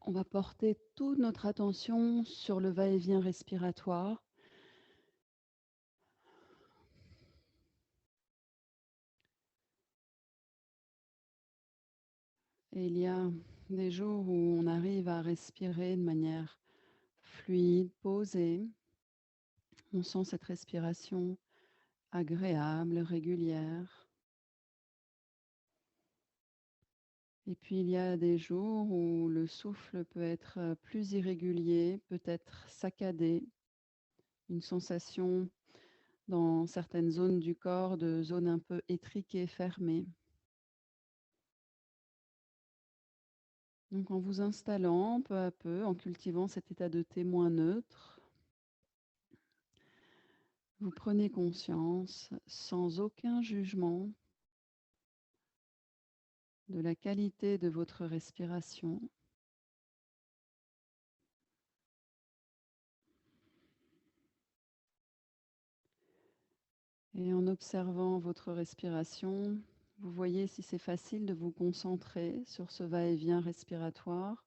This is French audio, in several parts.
On va porter toute notre attention sur le va-et-vient respiratoire. Et il y a des jours où on arrive à respirer de manière fluide, posée. On sent cette respiration agréable, régulière. Et puis il y a des jours où le souffle peut être plus irrégulier, peut-être saccadé, une sensation dans certaines zones du corps de zones un peu étriquées, fermées. Donc en vous installant peu à peu, en cultivant cet état de témoin neutre, vous prenez conscience, sans aucun jugement, de la qualité de votre respiration. Et en observant votre respiration, vous voyez si c'est facile de vous concentrer sur ce va-et-vient respiratoire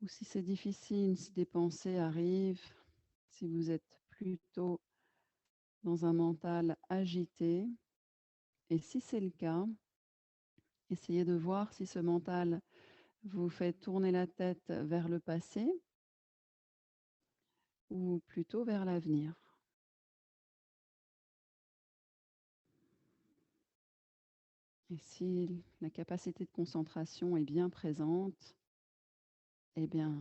ou si c'est difficile, si des pensées arrivent, si vous êtes plutôt dans un mental agité. Et si c'est le cas, essayez de voir si ce mental vous fait tourner la tête vers le passé ou plutôt vers l'avenir. Et si la capacité de concentration est bien présente, eh bien,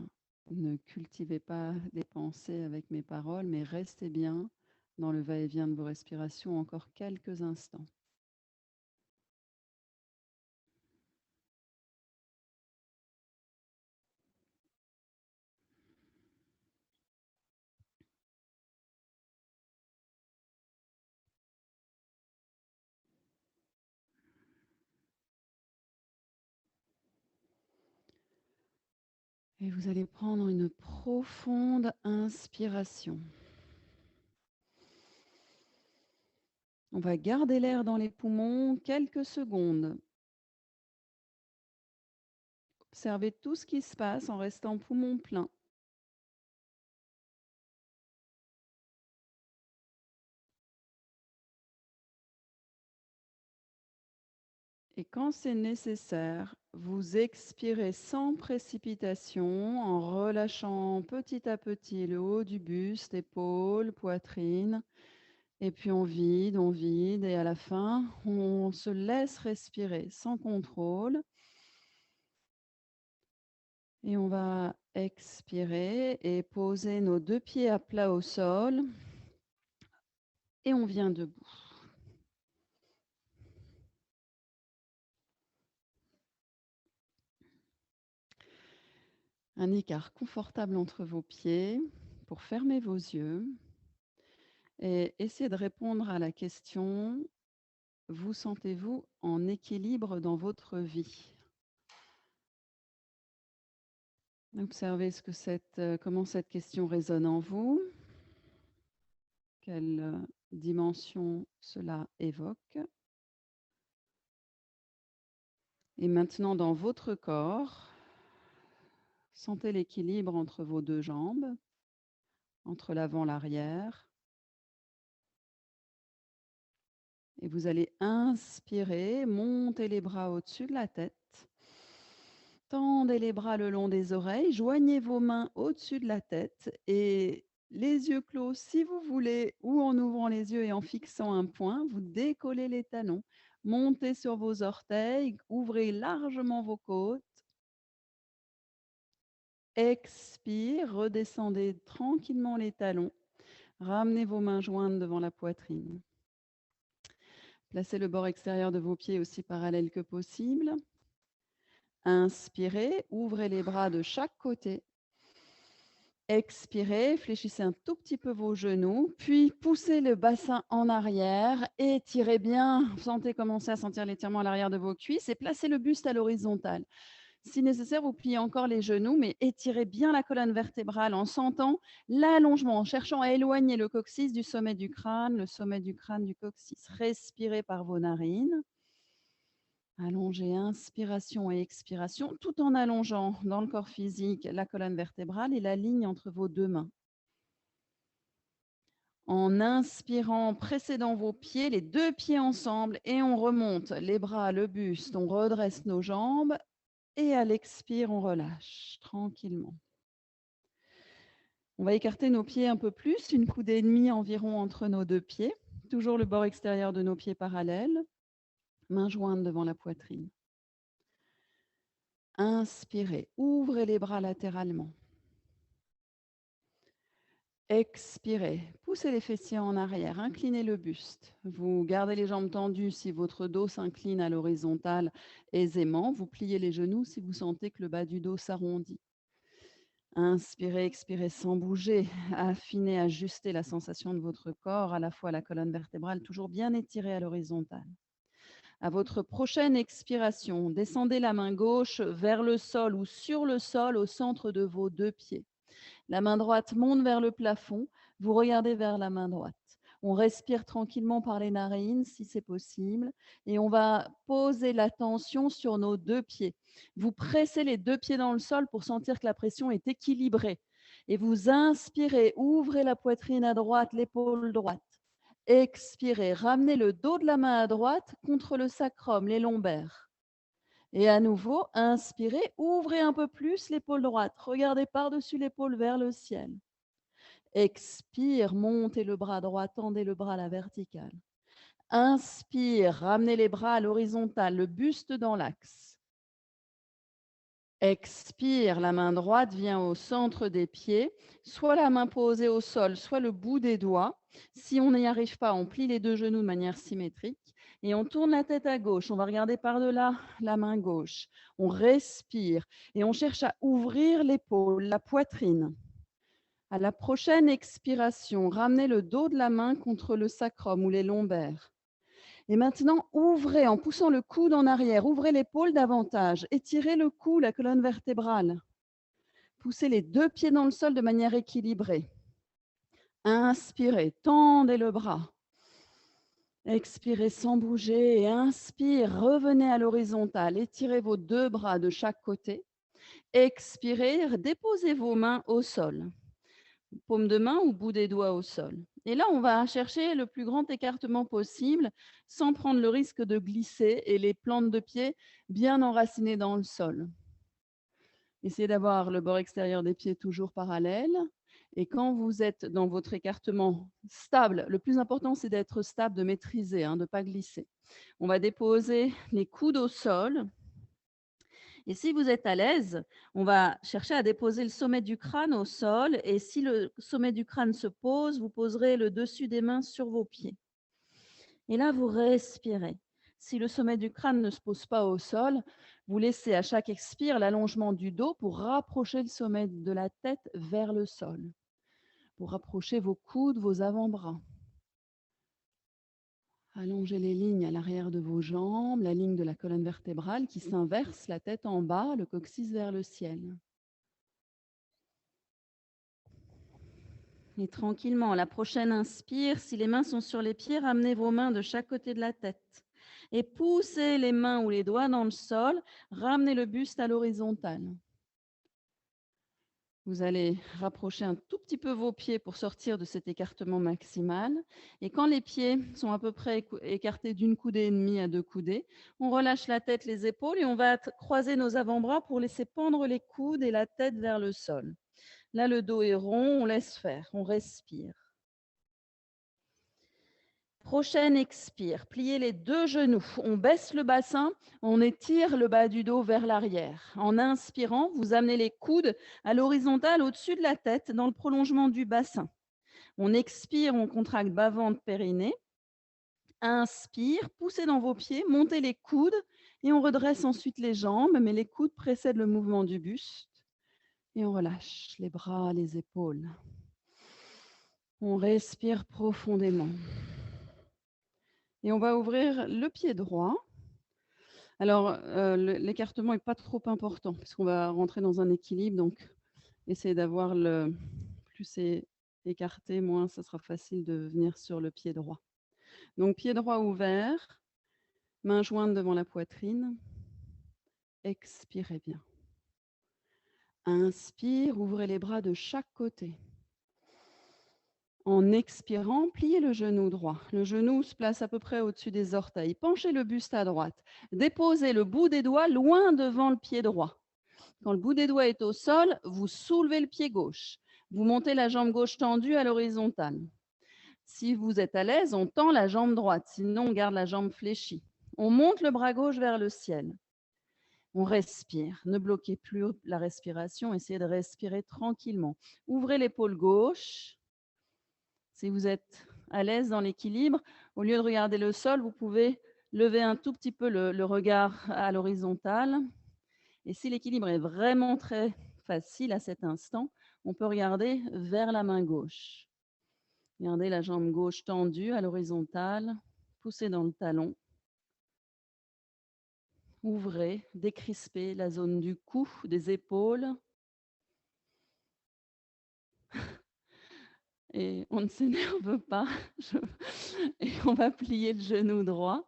ne cultivez pas des pensées avec mes paroles, mais restez bien dans le va-et-vient de vos respirations encore quelques instants. Et vous allez prendre une profonde inspiration. On va garder l'air dans les poumons quelques secondes. Observez tout ce qui se passe en restant poumon plein. Et quand c'est nécessaire, vous expirez sans précipitation en relâchant petit à petit le haut du buste, épaules, poitrine. Et puis on vide et à la fin, on se laisse respirer sans contrôle. Et on va expirer et poser nos deux pieds à plat au sol. Et on vient debout. Un écart confortable entre vos pieds pour fermer vos yeux et essayer de répondre à la question: vous sentez-vous en équilibre dans votre vie? Observez comment cette question résonne en vous, quelle dimension cela évoque. Et maintenant, dans votre corps, sentez l'équilibre entre vos deux jambes, entre l'avant et l'arrière. Et vous allez inspirer, monter les bras au-dessus de la tête. Tendez les bras le long des oreilles, joignez vos mains au-dessus de la tête et les yeux clos si vous voulez, ou en ouvrant les yeux et en fixant un point, vous décollez les talons. Montez sur vos orteils, ouvrez largement vos côtes. Expire, redescendez tranquillement les talons. Ramenez vos mains jointes devant la poitrine. Placez le bord extérieur de vos pieds aussi parallèle que possible. Inspirez, ouvrez les bras de chaque côté. Expirez, fléchissez un tout petit peu vos genoux, puis poussez le bassin en arrière, étirez bien, sentez commencer à sentir l'étirement à l'arrière de vos cuisses et placez le buste à l'horizontale. Si nécessaire, vous pliez encore les genoux, mais étirez bien la colonne vertébrale en sentant l'allongement, en cherchant à éloigner le coccyx du sommet du crâne, le sommet du crâne du coccyx. Respirez par vos narines. Allongez, inspiration et expiration, tout en allongeant dans le corps physique la colonne vertébrale et la ligne entre vos deux mains. En inspirant, pressez dans vos pieds, les deux pieds ensemble, et on remonte les bras, le buste, on redresse nos jambes, et à l'expire, on relâche tranquillement. On va écarter nos pieds un peu plus, une coudée et demie environ entre nos deux pieds. Toujours le bord extérieur de nos pieds parallèles, mains jointes devant la poitrine. Inspirez, ouvrez les bras latéralement. Expirez, poussez les fessiers en arrière, inclinez le buste. Vous gardez les jambes tendues si votre dos s'incline à l'horizontale aisément. Vous pliez les genoux si vous sentez que le bas du dos s'arrondit. Inspirez, expirez sans bouger. Affinez, ajustez la sensation de votre corps, à la fois la colonne vertébrale toujours bien étirée à l'horizontale. À votre prochaine expiration, descendez la main gauche vers le sol ou sur le sol au centre de vos deux pieds. La main droite monte vers le plafond. Vous regardez vers la main droite. On respire tranquillement par les narines si c'est possible et on va poser l'attention sur nos deux pieds. Vous pressez les deux pieds dans le sol pour sentir que la pression est équilibrée. Et vous inspirez, ouvrez la poitrine à droite, l'épaule droite. Expirez, ramenez le dos de la main à droite contre le sacrum, les lombaires. Et à nouveau, inspirez, ouvrez un peu plus l'épaule droite. Regardez par-dessus l'épaule vers le ciel. Expire, montez le bras droit, tendez le bras à la verticale. Inspire, ramenez les bras à l'horizontale, le buste dans l'axe. Expire, la main droite vient au centre des pieds, soit la main posée au sol, soit le bout des doigts. Si on n'y arrive pas, on plie les deux genoux de manière symétrique et on tourne la tête à gauche. On va regarder par-delà la main gauche. On respire et on cherche à ouvrir l'épaule, la poitrine. À la prochaine expiration, ramenez le dos de la main contre le sacrum ou les lombaires. Et maintenant, ouvrez en poussant le coude en arrière, ouvrez l'épaule davantage, étirez le cou, la colonne vertébrale. Poussez les deux pieds dans le sol de manière équilibrée. Inspirez, tendez le bras. Expirez sans bouger et inspire, revenez à l'horizontale, étirez vos deux bras de chaque côté. Expirez, déposez vos mains au sol. Paume de main ou bout des doigts au sol. Et là, on va chercher le plus grand écartement possible sans prendre le risque de glisser et les plantes de pied bien enracinées dans le sol. Essayez d'avoir le bord extérieur des pieds toujours parallèle. Et quand vous êtes dans votre écartement stable, le plus important, c'est d'être stable, de maîtriser, de ne pas glisser. On va déposer les coudes au sol. Et si vous êtes à l'aise, on va chercher à déposer le sommet du crâne au sol. Et si le sommet du crâne se pose, vous poserez le dessus des mains sur vos pieds. Et là, vous respirez. Si le sommet du crâne ne se pose pas au sol, vous laissez à chaque expire l'allongement du dos pour rapprocher le sommet de la tête vers le sol. Pour rapprocher vos coudes, vos avant-bras. Allongez les lignes à l'arrière de vos jambes, la ligne de la colonne vertébrale qui s'inverse, la tête en bas, le coccyx vers le ciel. Et tranquillement, la prochaine inspire, si les mains sont sur les pieds, ramenez vos mains de chaque côté de la tête. Et poussez les mains ou les doigts dans le sol, ramenez le buste à l'horizontale. Vous allez rapprocher un tout petit peu vos pieds pour sortir de cet écartement maximal. Et quand les pieds sont à peu près écartés d'une coudée et demie à deux coudées, on relâche la tête, les épaules et on va croiser nos avant-bras pour laisser pendre les coudes et la tête vers le sol. Là, le dos est rond, on laisse faire, on respire. Prochaine expire, pliez les deux genoux, on baisse le bassin, on étire le bas du dos vers l'arrière. En inspirant, vous amenez les coudes à l'horizontale au-dessus de la tête dans le prolongement du bassin. On expire, on contracte bas-ventre, périnée. Inspire, poussez dans vos pieds, montez les coudes et on redresse ensuite les jambes, mais les coudes précèdent le mouvement du buste. Et on relâche les bras, les épaules. On respire profondément. Et on va ouvrir le pied droit. Alors, l'écartement n'est pas trop important parce qu'on va rentrer dans un équilibre. Donc, essayez d'avoir le plus c'est écarté, moins ça sera facile de venir sur le pied droit. Donc, pied droit ouvert. Mains jointes devant la poitrine. Expirez bien. Inspire, ouvrez les bras de chaque côté. En expirant, pliez le genou droit. Le genou se place à peu près au-dessus des orteils. Penchez le buste à droite. Déposez le bout des doigts loin devant le pied droit. Quand le bout des doigts est au sol, vous soulevez le pied gauche. Vous montez la jambe gauche tendue à l'horizontale. Si vous êtes à l'aise, on tend la jambe droite. Sinon, on garde la jambe fléchie. On monte le bras gauche vers le ciel. On respire. Ne bloquez plus la respiration. Essayez de respirer tranquillement. Ouvrez l'épaule gauche. Si vous êtes à l'aise dans l'équilibre, au lieu de regarder le sol, vous pouvez lever un tout petit peu le regard à l'horizontale. Et si l'équilibre est vraiment très facile à cet instant, on peut regarder vers la main gauche. Gardez la jambe gauche tendue à l'horizontale, poussez dans le talon. Ouvrez, décrispez la zone du cou, des épaules. Et on ne s'énerve pas. Et on va plier le genou droit.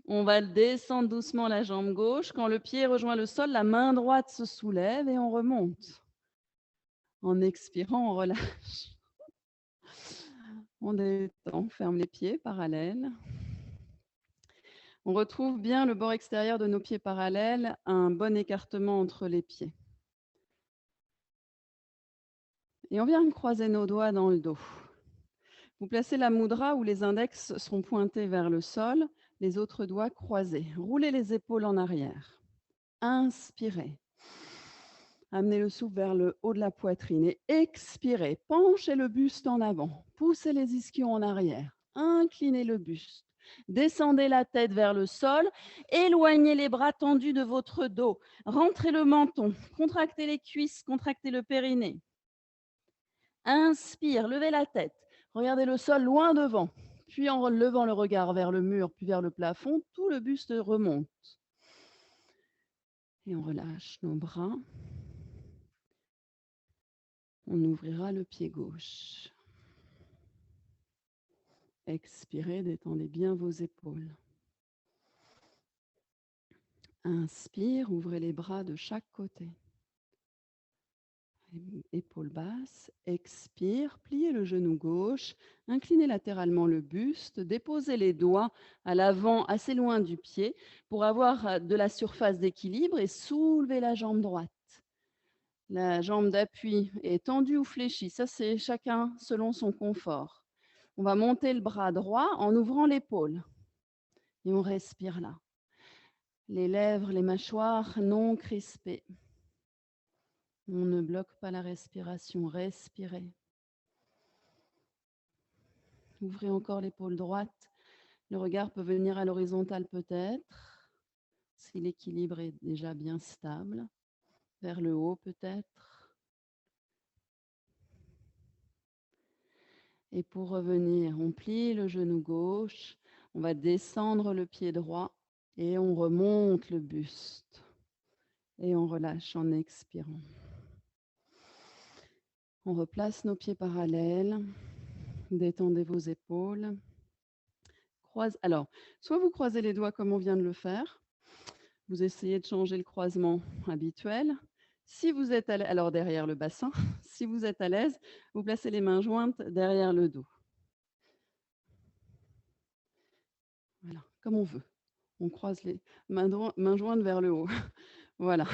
On va descendre doucement la jambe gauche. Quand le pied rejoint le sol, la main droite se soulève et on remonte. En expirant, on relâche. On détend, ferme les pieds parallèles. On retrouve bien le bord extérieur de nos pieds parallèles, un bon écartement entre les pieds. Et on vient croiser nos doigts dans le dos. Vous placez la mudra où les index seront pointés vers le sol, les autres doigts croisés. Roulez les épaules en arrière. Inspirez. Amenez le souffle vers le haut de la poitrine et expirez. Penchez le buste en avant. Poussez les ischions en arrière. Inclinez le buste. Descendez la tête vers le sol. Éloignez les bras tendus de votre dos. Rentrez le menton. Contractez les cuisses. Contractez le périnée. Inspire. Levez la tête. Regardez le sol loin devant. Puis en levant le regard vers le mur, puis vers le plafond, tout le buste remonte. Et on relâche nos bras. On ouvrira le pied gauche. Expirez, détendez bien vos épaules. Inspire, ouvrez les bras de chaque côté. Épaules basses. Expire, pliez le genou gauche. Inclinez latéralement le buste. Déposez les doigts à l'avant, assez loin du pied, pour avoir de la surface d'équilibre et soulevez la jambe droite. La jambe d'appui est tendue ou fléchie. Ça, c'est chacun selon son confort. On va monter le bras droit en ouvrant l'épaule. Et on respire là. Les lèvres, les mâchoires non crispées. On ne bloque pas la respiration. Respirez. Ouvrez encore l'épaule droite. Le regard peut venir à l'horizontale peut-être, si l'équilibre est déjà bien stable. Vers le haut peut-être. Et pour revenir, on plie le genou gauche. On va descendre le pied droit et on remonte le buste. Et on relâche en expirant. On replace nos pieds parallèles. Détendez vos épaules. Alors, soit vous croisez les doigts comme on vient de le faire. Vous essayez de changer le croisement habituel. Si vous êtes à l'aise, alors derrière le bassin, si vous êtes à l'aise, vous placez les mains jointes derrière le dos. Voilà, comme on veut. On croise les mains jointes vers le haut. Voilà.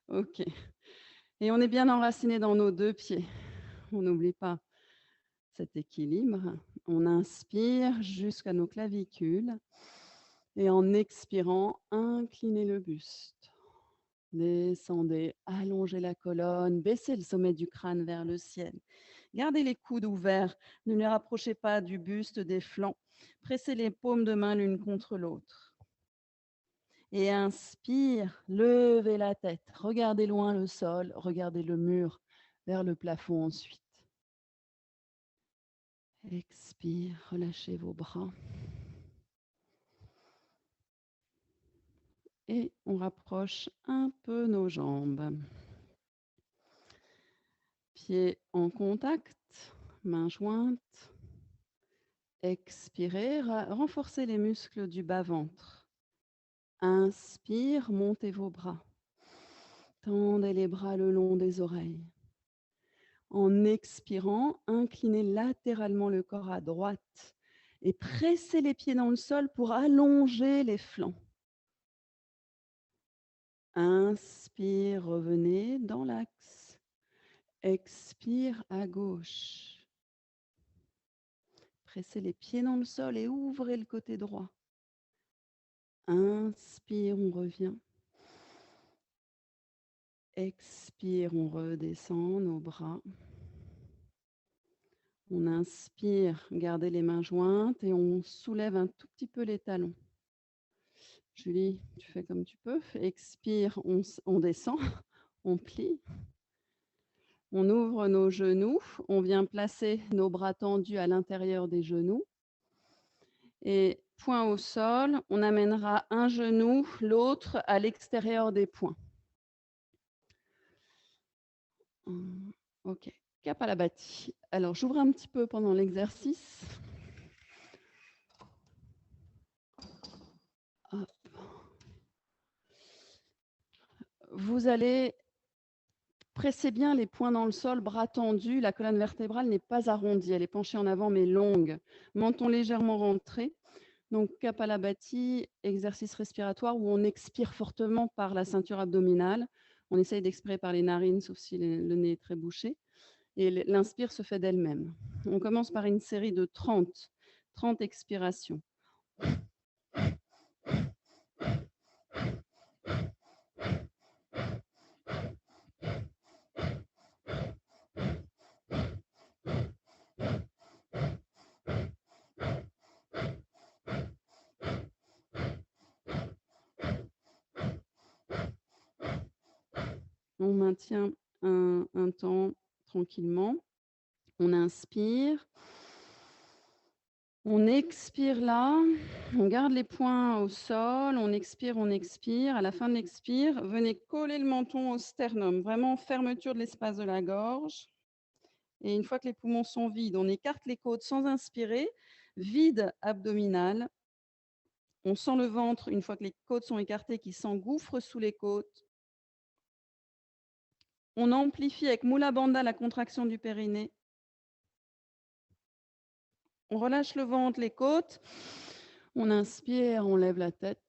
OK. Et on est bien enraciné dans nos deux pieds. On n'oublie pas cet équilibre. On inspire jusqu'à nos clavicules. Et en expirant, inclinez le buste. Descendez, allongez la colonne, baissez le sommet du crâne vers le ciel. Gardez les coudes ouverts, ne les rapprochez pas du buste, des flancs. Pressez les paumes de main l'une contre l'autre. Et inspire, levez la tête, regardez loin le sol, regardez le mur, vers le plafond ensuite. Expire, relâchez vos bras. Et on rapproche un peu nos jambes. Pieds en contact, mains jointes. Expirez, renforcez les muscles du bas-ventre. Inspire, montez vos bras. Tendez les bras le long des oreilles. En expirant, inclinez latéralement le corps à droite et pressez les pieds dans le sol pour allonger les flancs. Inspire, revenez dans l'axe. Expire à gauche. Pressez les pieds dans le sol et ouvrez le côté droit. Inspire, on revient. Expire, on redescend nos bras. On inspire, gardez les mains jointes et on soulève un tout petit peu les talons. Julie, tu fais comme tu peux. Expire, on descend, on plie. On ouvre nos genoux, on vient placer nos bras tendus à l'intérieur des genoux. Et point au sol, on amènera un genou, l'autre à l'extérieur des poings. Ok, Kapalabhati. Alors, j'ouvre un petit peu pendant l'exercice. Hop. Vous allez presser bien les poings dans le sol, bras tendus. La colonne vertébrale n'est pas arrondie, elle est penchée en avant mais longue. Menton légèrement rentré. Donc, Kapalabhati, exercice respiratoire où on expire fortement par la ceinture abdominale. On essaye d'expirer par les narines, sauf si le nez est très bouché. Et l'inspire se fait d'elle-même. On commence par une série de 30 expirations. On maintient un temps tranquillement. On inspire. On expire là. On garde les poings au sol. On expire, on expire. À la fin de l'expire, venez coller le menton au sternum. Vraiment fermeture de l'espace de la gorge. Et une fois que les poumons sont vides, on écarte les côtes sans inspirer. Vide abdominal. On sent le ventre, une fois que les côtes sont écartées, qui s'engouffre sous les côtes. On amplifie avec Mula Bandha la contraction du périnée. On relâche le ventre, les côtes. On inspire, on lève la tête.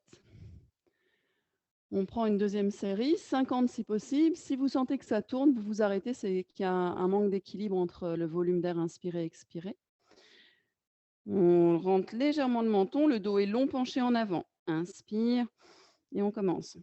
On prend une deuxième série, 50 si possible. Si vous sentez que ça tourne, vous vous arrêtez, c'est qu'il y a un manque d'équilibre entre le volume d'air inspiré et expiré. On rentre légèrement le menton, le dos est long, penché en avant. Inspire et on commence.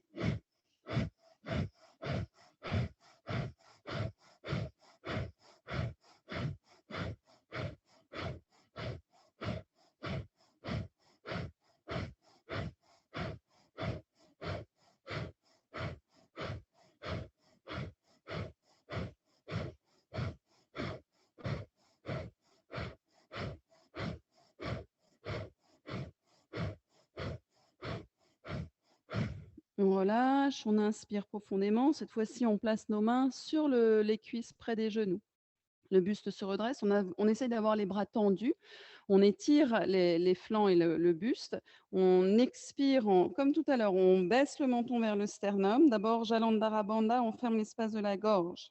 On relâche, on inspire profondément. Cette fois-ci, on place nos mains sur les cuisses près des genoux. Le buste se redresse. On essaye d'avoir les bras tendus. On étire les flancs et le buste. On expire, comme tout à l'heure, on baisse le menton vers le sternum. D'abord, Jalandhara Bandha, on ferme l'espace de la gorge.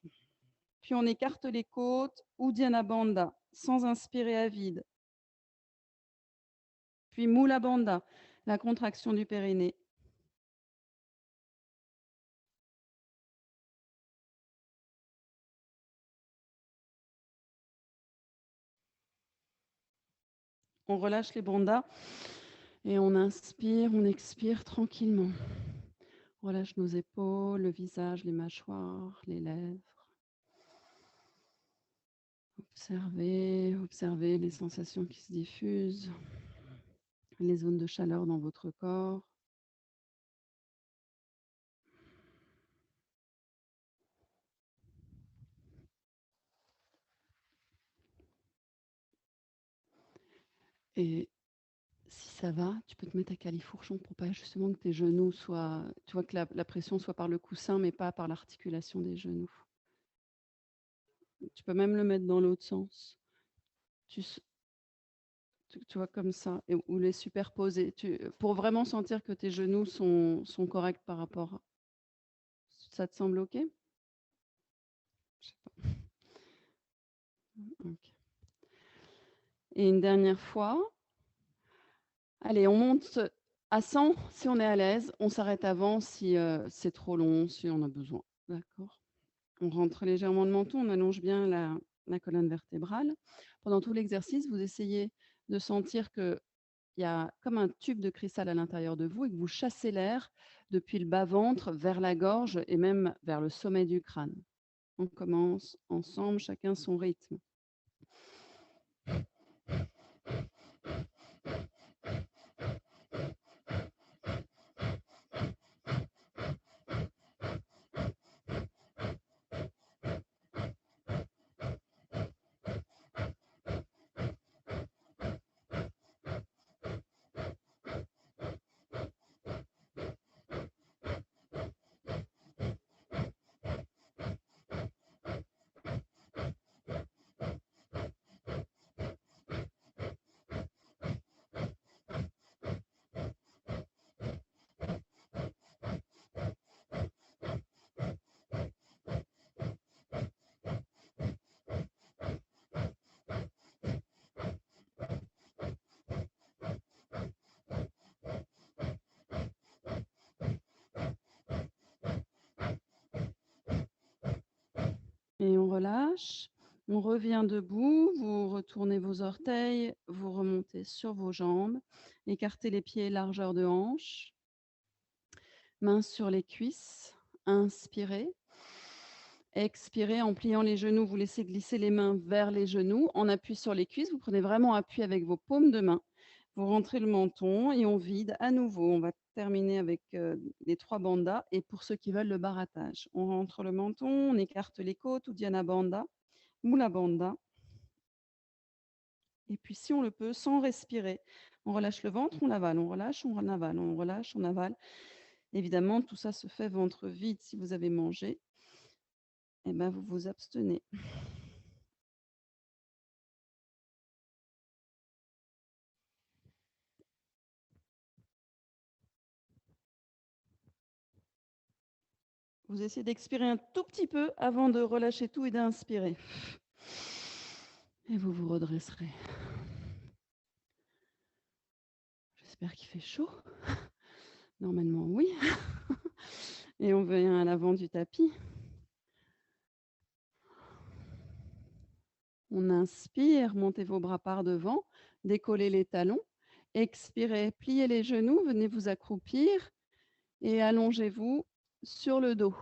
Puis on écarte les côtes, Uddiyana Bandha, sans inspirer à vide. Puis Mula Bandha, la contraction du périnée. On relâche les bandhas et on inspire, on expire tranquillement. On relâche nos épaules, le visage, les mâchoires, les lèvres. Observez les sensations qui se diffusent, les zones de chaleur dans votre corps. Et si ça va, tu peux te mettre à califourchon pour pas justement que tes genoux soient, tu vois, que la pression soit par le coussin, mais pas par l'articulation des genoux. Tu peux même le mettre dans l'autre sens. Tu vois comme ça et ou les superposer, pour vraiment sentir que tes genoux sont corrects par rapport ça te semble OK? Je sais pas. OK et une dernière fois, allez, on monte à 100 si on est à l'aise, on s'arrête avant si, c'est trop long, si on a besoin. D'accord? On rentre légèrement le menton, on allonge bien la colonne vertébrale. Pendant tout l'exercice, vous essayez de sentir qu'il y a comme un tube de cristal à l'intérieur de vous et que vous chassez l'air depuis le bas-ventre vers la gorge et même vers le sommet du crâne. On commence ensemble, chacun son rythme. Et on relâche, on revient debout, vous retournez vos orteils, vous remontez sur vos jambes, écartez les pieds largeur de hanche, mains sur les cuisses, inspirez. Expirez en pliant les genoux, vous laissez glisser les mains vers les genoux, en appui sur les cuisses, vous prenez vraiment appui avec vos paumes de main. Vous rentrez le menton et on vide à nouveau. On va terminer avec, les 3 bandhas et pour ceux qui veulent le barattage. On rentre le menton, on écarte les côtes, Uddiyana Bandha, Mula Bandha et puis si on le peut, sans respirer, on relâche le ventre, on avale, on relâche, on avale, on relâche, on avale. Évidemment, tout ça se fait ventre vide si vous avez mangé et ben, vous vous abstenez. Vous essayez d'expirer un tout petit peu avant de relâcher tout et d'inspirer. Et vous vous redresserez. J'espère qu'il fait chaud. Normalement, oui. Et on vient à l'avant du tapis. On inspire, montez vos bras par devant, décollez les talons. Expirez, pliez les genoux, venez vous accroupir et allongez-vous sur le dos.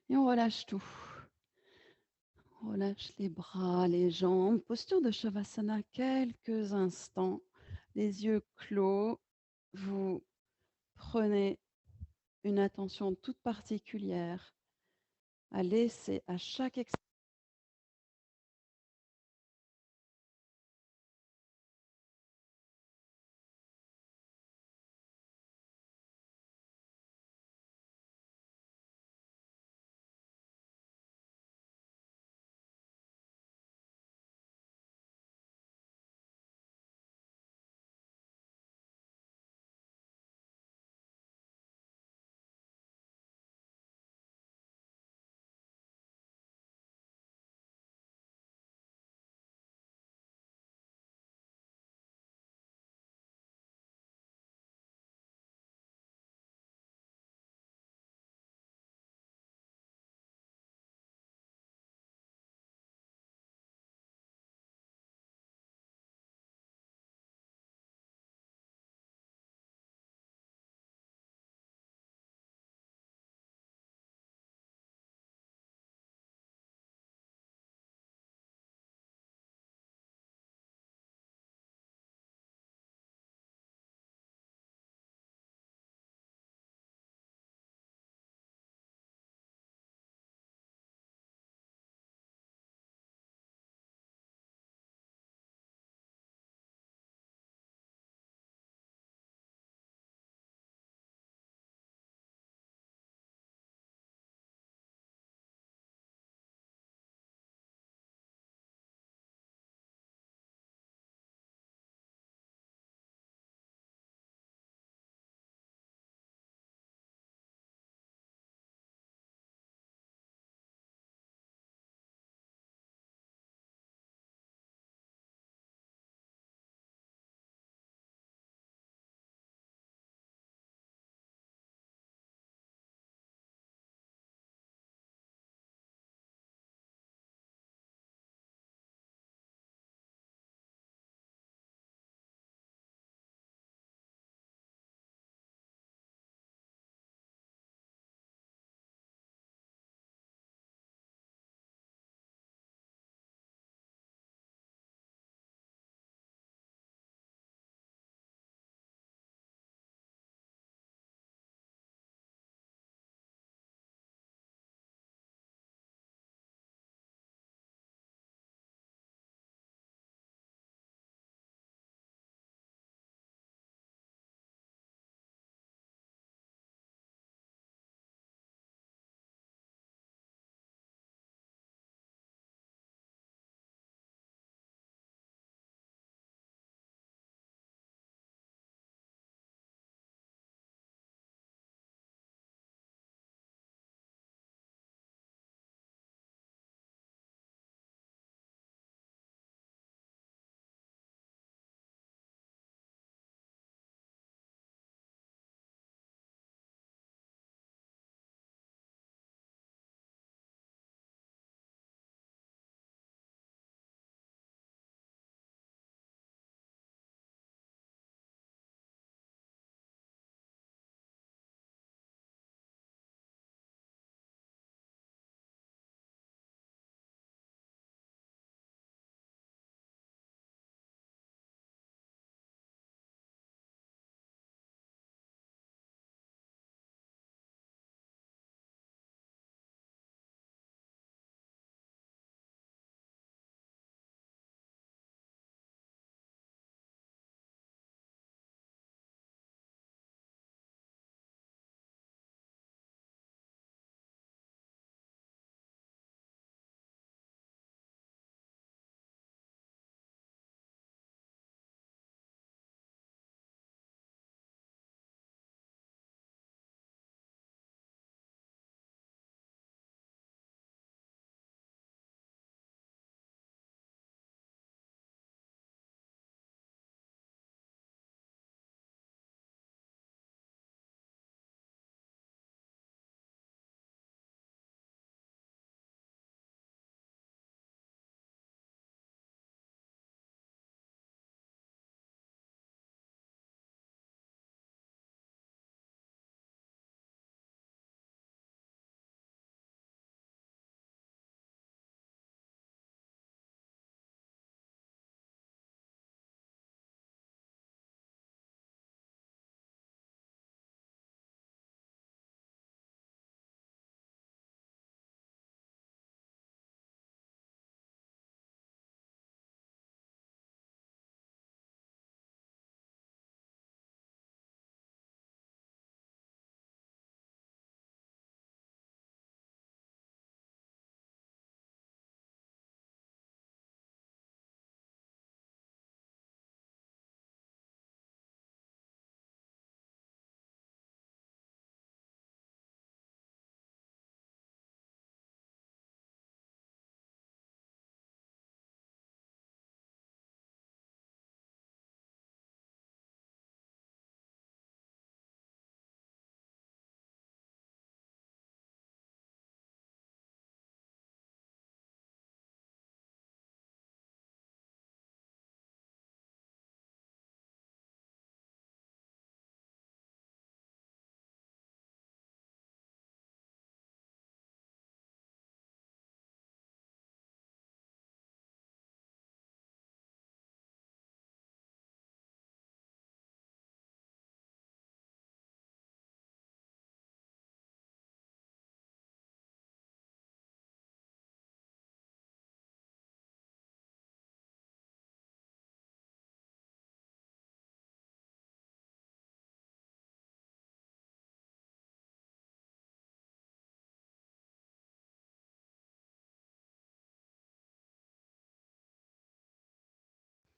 Et on relâche tout. On relâche les bras, les jambes. Posture de Shavasana quelques instants. Les yeux clos. Vous prenez une attention toute particulière à laisser à chaque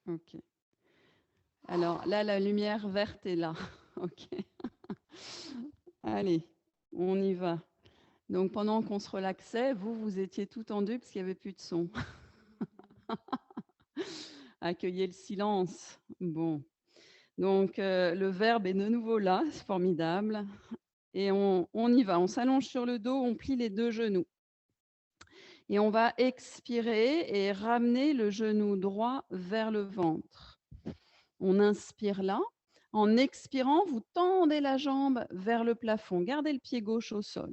OK. Alors là, la lumière verte est là. OK. Allez, on y va. Donc pendant qu'on se relaxait, vous, vous étiez tout tendu parce qu'il y avait plus de son. Accueillez le silence. Bon, donc le verbe est de nouveau là, c'est formidable et on y va. On s'allonge sur le dos, on plie les 2 genoux et on va expirer et ramener le genou droit vers le ventre. On inspire là. En expirant, vous tendez la jambe vers le plafond. Gardez le pied gauche au sol.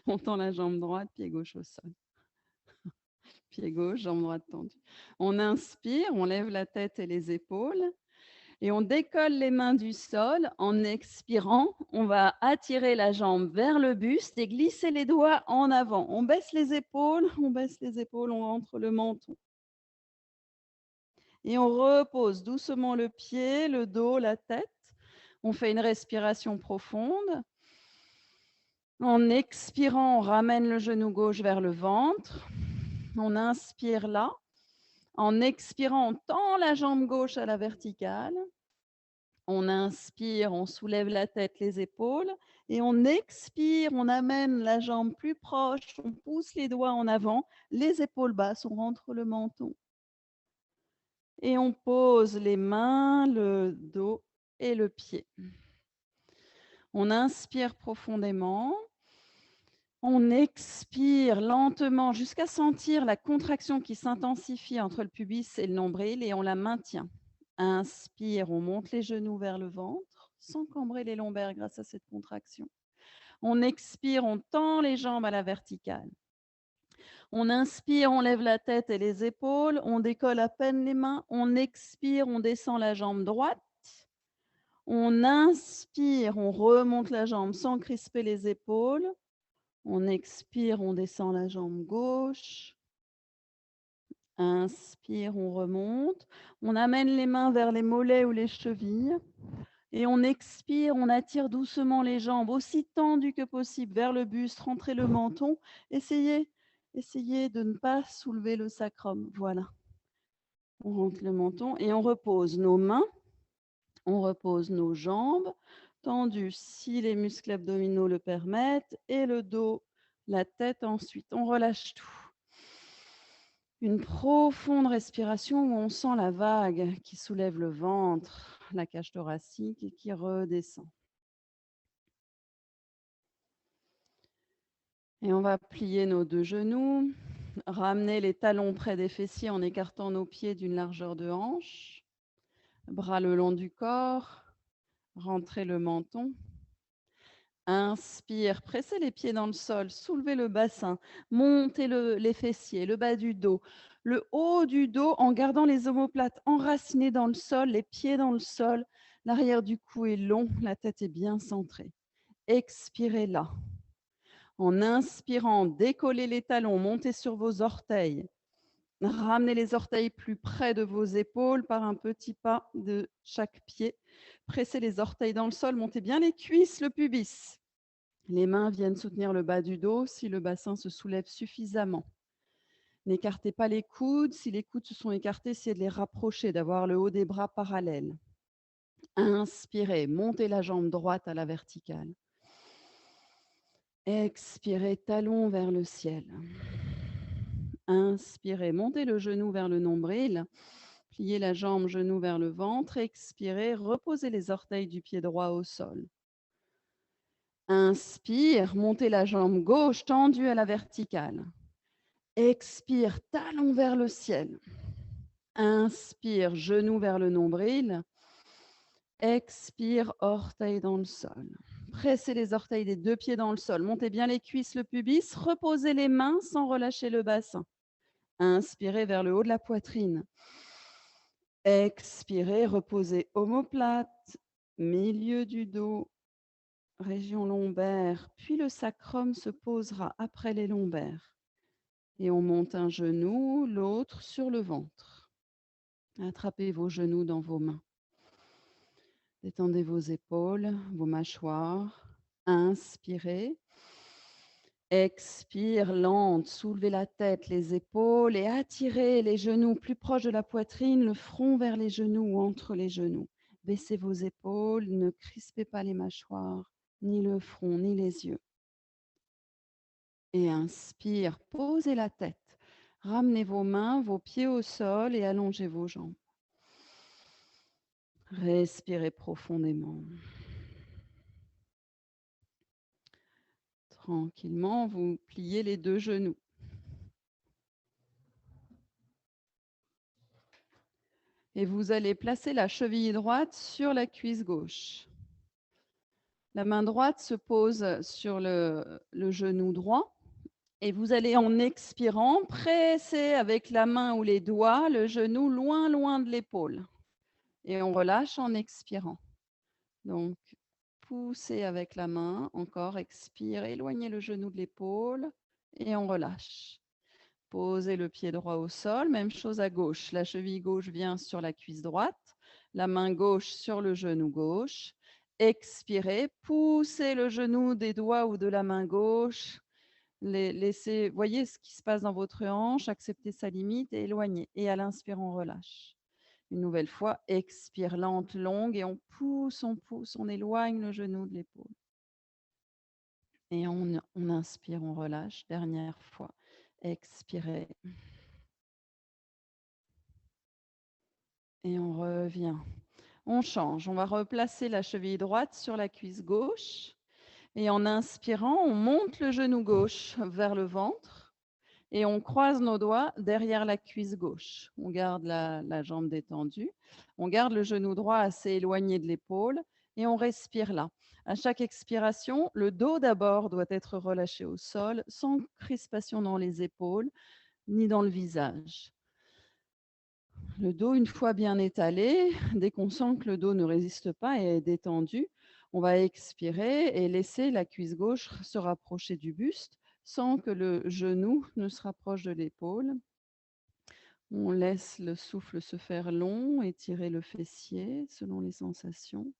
On tend la jambe droite, pied gauche au sol. Pied gauche, jambe droite tendue. On inspire, on lève la tête et les épaules et on décolle les mains du sol. En expirant, on va attirer la jambe vers le buste et glisser les doigts en avant. On baisse les épaules, on rentre le menton. Et on repose doucement le pied, le dos, la tête. On fait une respiration profonde. En expirant, on ramène le genou gauche vers le ventre. On inspire là. En expirant, on tend la jambe gauche à la verticale. On inspire, on soulève la tête, les épaules. Et on expire, on amène la jambe plus proche. On pousse les doigts en avant, les épaules basses, on rentre le menton. Et on pose les mains, le dos et le pied. On inspire profondément. On expire lentement jusqu'à sentir la contraction qui s'intensifie entre le pubis et le nombril et on la maintient. Inspire, on monte les genoux vers le ventre sans cambrer les lombaires grâce à cette contraction. On expire, on tend les jambes à la verticale. On inspire, on lève la tête et les épaules, on décolle à peine les mains. On expire, on descend la jambe droite. On inspire, on remonte la jambe sans crisper les épaules. On expire, on descend la jambe gauche. Inspire, on remonte. On amène les mains vers les mollets ou les chevilles. Et on expire, on attire doucement les jambes aussi tendues que possible vers le buste, rentrez le menton. Essayez de ne pas soulever le sacrum. Voilà. On rentre le menton et on repose nos mains, on repose nos jambes tendues si les muscles abdominaux le permettent et le dos, la tête ensuite. On relâche tout. Une profonde respiration où on sent la vague qui soulève le ventre, la cage thoracique et qui redescend. Et on va plier nos 2 genoux, ramener les talons près des fessiers en écartant nos pieds d'une largeur de hanche, bras le long du corps, rentrer le menton. Inspire, pressez les pieds dans le sol, soulevez le bassin, montez les fessiers, le bas du dos, le haut du dos en gardant les omoplates enracinés dans le sol, les pieds dans le sol, l'arrière du cou est long, la tête est bien centrée. Expirez là. En inspirant, décollez les talons, montez sur vos orteils. Ramenez les orteils plus près de vos épaules par un petit pas de chaque pied. Pressez les orteils dans le sol, montez bien les cuisses, le pubis. Les mains viennent soutenir le bas du dos si le bassin se soulève suffisamment. N'écartez pas les coudes. Si les coudes se sont écartés, essayez de les rapprocher, d'avoir le haut des bras parallèle. Inspirez, montez la jambe droite à la verticale. Expirez, talon vers le ciel. Inspirez, montez le genou vers le nombril. Pliez la jambe, genou vers le ventre. Expirez, reposez les orteils du pied droit au sol. Inspire, montez la jambe gauche tendue à la verticale. Expire, talon vers le ciel. Inspire, genou vers le nombril. Expire, orteil dans le sol. Pressez les orteils des 2 pieds dans le sol. Montez bien les cuisses, le pubis. Reposez les mains sans relâcher le bassin. Inspirez vers le haut de la poitrine. Expirez, reposez omoplate, milieu du dos, région lombaire, puis le sacrum se posera après les lombaires. Et on monte un genou, l'autre sur le ventre. Attrapez vos genoux dans vos mains. Détendez vos épaules, vos mâchoires. Inspirez. Expire, lente, soulevez la tête, les épaules et attirez les genoux plus proches de la poitrine, le front vers les genoux ou entre les genoux. Baissez vos épaules, ne crispez pas les mâchoires, ni le front, ni les yeux. Et inspire, posez la tête. Ramenez vos mains, vos pieds au sol et allongez vos jambes. Respirez profondément. Tranquillement, vous pliez les deux genoux. Et vous allez placer la cheville droite sur la cuisse gauche. La main droite se pose sur le genou droit et vous allez, en expirant, presser avec la main ou les doigts le genou loin, loin de l'épaule. Et on relâche en expirant. Donc, poussez avec la main, encore, expire, éloignez le genou de l'épaule et on relâche. Posez le pied droit au sol, même chose à gauche. La cheville gauche vient sur la cuisse droite, la main gauche sur le genou gauche. Expirez, poussez le genou des doigts ou de la main gauche. Laissez, voyez ce qui se passe dans votre hanche, acceptez sa limite et éloignez. Et à l'inspire, on relâche. Une nouvelle fois, expire lente, longue et on pousse, on éloigne le genou de l'épaule. Et on inspire, on relâche. Dernière fois, expirez. Et on revient. On change. On va replacer la cheville droite sur la cuisse gauche. Et en inspirant, on monte le genou gauche vers le ventre. Et on croise nos doigts derrière la cuisse gauche. On garde la jambe détendue. On garde le genou droit assez éloigné de l'épaule. Et on respire là. À chaque expiration, le dos d'abord doit être relâché au sol, sans crispation dans les épaules ni dans le visage. Le dos, une fois bien étalé, dès qu'on sent que le dos ne résiste pas et est détendu, on va expirer et laisser la cuisse gauche se rapprocher du buste sans que le genou ne se rapproche de l'épaule. On laisse le souffle se faire long, étirer le fessier selon les sensations.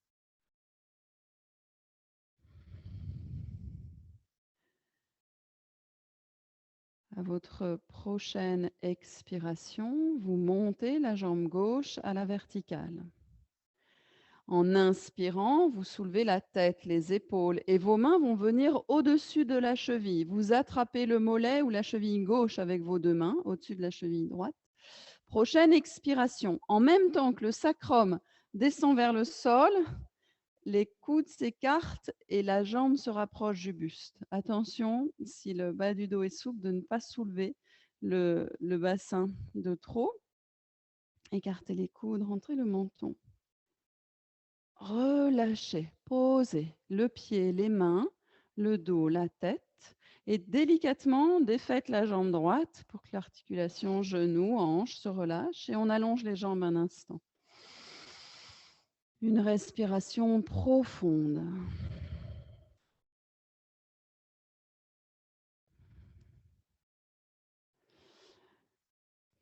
À votre prochaine expiration, vous montez la jambe gauche à la verticale. En inspirant, vous soulevez la tête, les épaules et vos mains vont venir au-dessus de la cheville. Vous attrapez le mollet ou la cheville gauche avec vos deux mains au-dessus de la cheville droite. Prochaine expiration. En même temps que le sacrum descend vers le sol, les coudes s'écartent et la jambe se rapproche du buste. Attention, si le bas du dos est souple, de ne pas soulever le bassin de trop. Écartez les coudes, rentrez le menton. Relâchez, posez le pied, les mains, le dos, la tête et délicatement défaites la jambe droite pour que l'articulation genou, hanche se relâche et on allonge les jambes un instant. Une respiration profonde.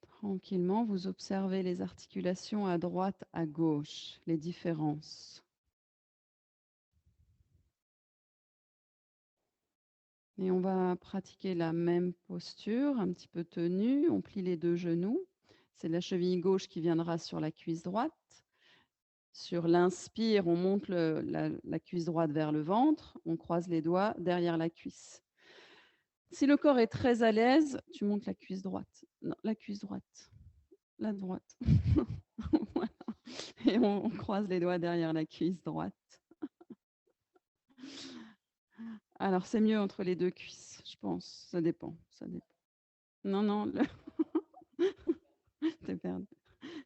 Tranquillement, vous observez les articulations à droite, à gauche, les différences. Et on va pratiquer la même posture, un petit peu tenue. On plie les deux genoux. C'est la cheville gauche qui viendra sur la cuisse droite. Sur l'inspire, on monte la cuisse droite vers le ventre. On croise les doigts derrière la cuisse. Si le corps est très à l'aise, tu montes la cuisse droite. Non, la cuisse droite. La droite. Voilà. Et on croise les doigts derrière la cuisse droite. Alors, c'est mieux entre les deux cuisses, je pense. Ça dépend. Ça dépend. Non, non, t'es perdu.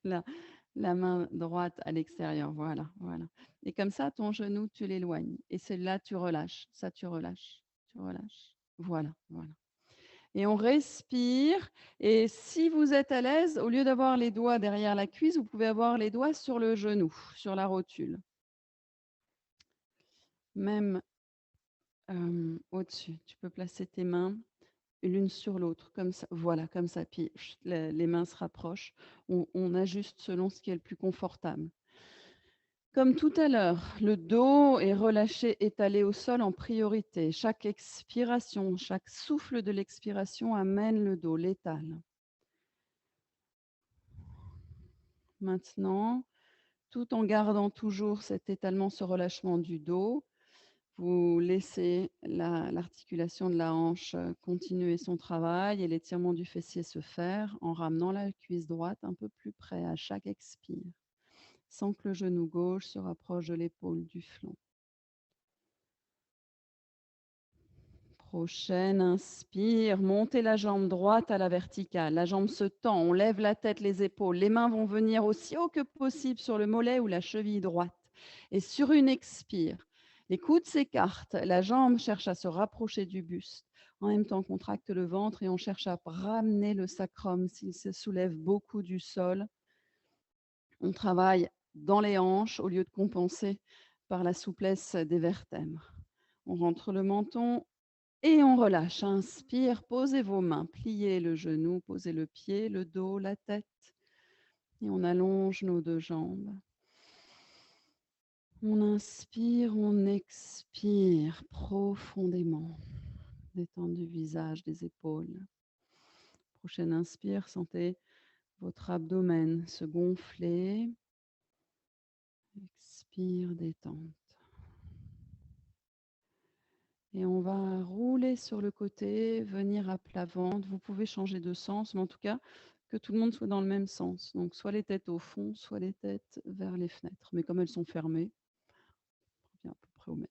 La main droite à l'extérieur, voilà, voilà. Et comme ça, ton genou, tu l'éloignes. Et celle-là, tu relâches. Ça, tu relâches. Tu relâches. Voilà, voilà. Et on respire. Et si vous êtes à l'aise, au lieu d'avoir les doigts derrière la cuisse, vous pouvez avoir les doigts sur le genou, sur la rotule. Même au-dessus. Tu peux placer tes mains l'une sur l'autre, comme ça. Voilà, comme ça. Puis les mains se rapprochent. On ajuste selon ce qui est le plus confortable. Comme tout à l'heure, le dos est relâché, étalé au sol en priorité. Chaque expiration, chaque souffle de l'expiration amène le dos, l'étale. Maintenant, tout en gardant toujours cet étalement, ce relâchement du dos, vous laissez l'articulation de la hanche continuer son travail et l'étirement du fessier se faire en ramenant la cuisse droite un peu plus près à chaque expire, sans que le genou gauche se rapproche de l'épaule du flanc. Prochaine inspire, montez la jambe droite à la verticale. La jambe se tend, on lève la tête, les épaules. Les mains vont venir aussi haut que possible sur le mollet ou la cheville droite. Et sur une expire, les coudes s'écartent, la jambe cherche à se rapprocher du buste. En même temps, on contracte le ventre et on cherche à ramener le sacrum s'il se soulève beaucoup du sol. On travaille dans les hanches au lieu de compenser par la souplesse des vertèbres. On rentre le menton et on relâche. Inspire, posez vos mains, pliez le genou, posez le pied, le dos, la tête. Et on allonge nos deux jambes. On inspire, on expire profondément. Détente du visage, des épaules. Prochaine inspire, sentez votre abdomen se gonfler. Expire, détente. Et on va rouler sur le côté, venir à plat ventre. Vous pouvez changer de sens, mais en tout cas, que tout le monde soit dans le même sens. Donc, soit les têtes au fond, soit les têtes vers les fenêtres. Mais comme elles sont fermées, on revient à peu près au même.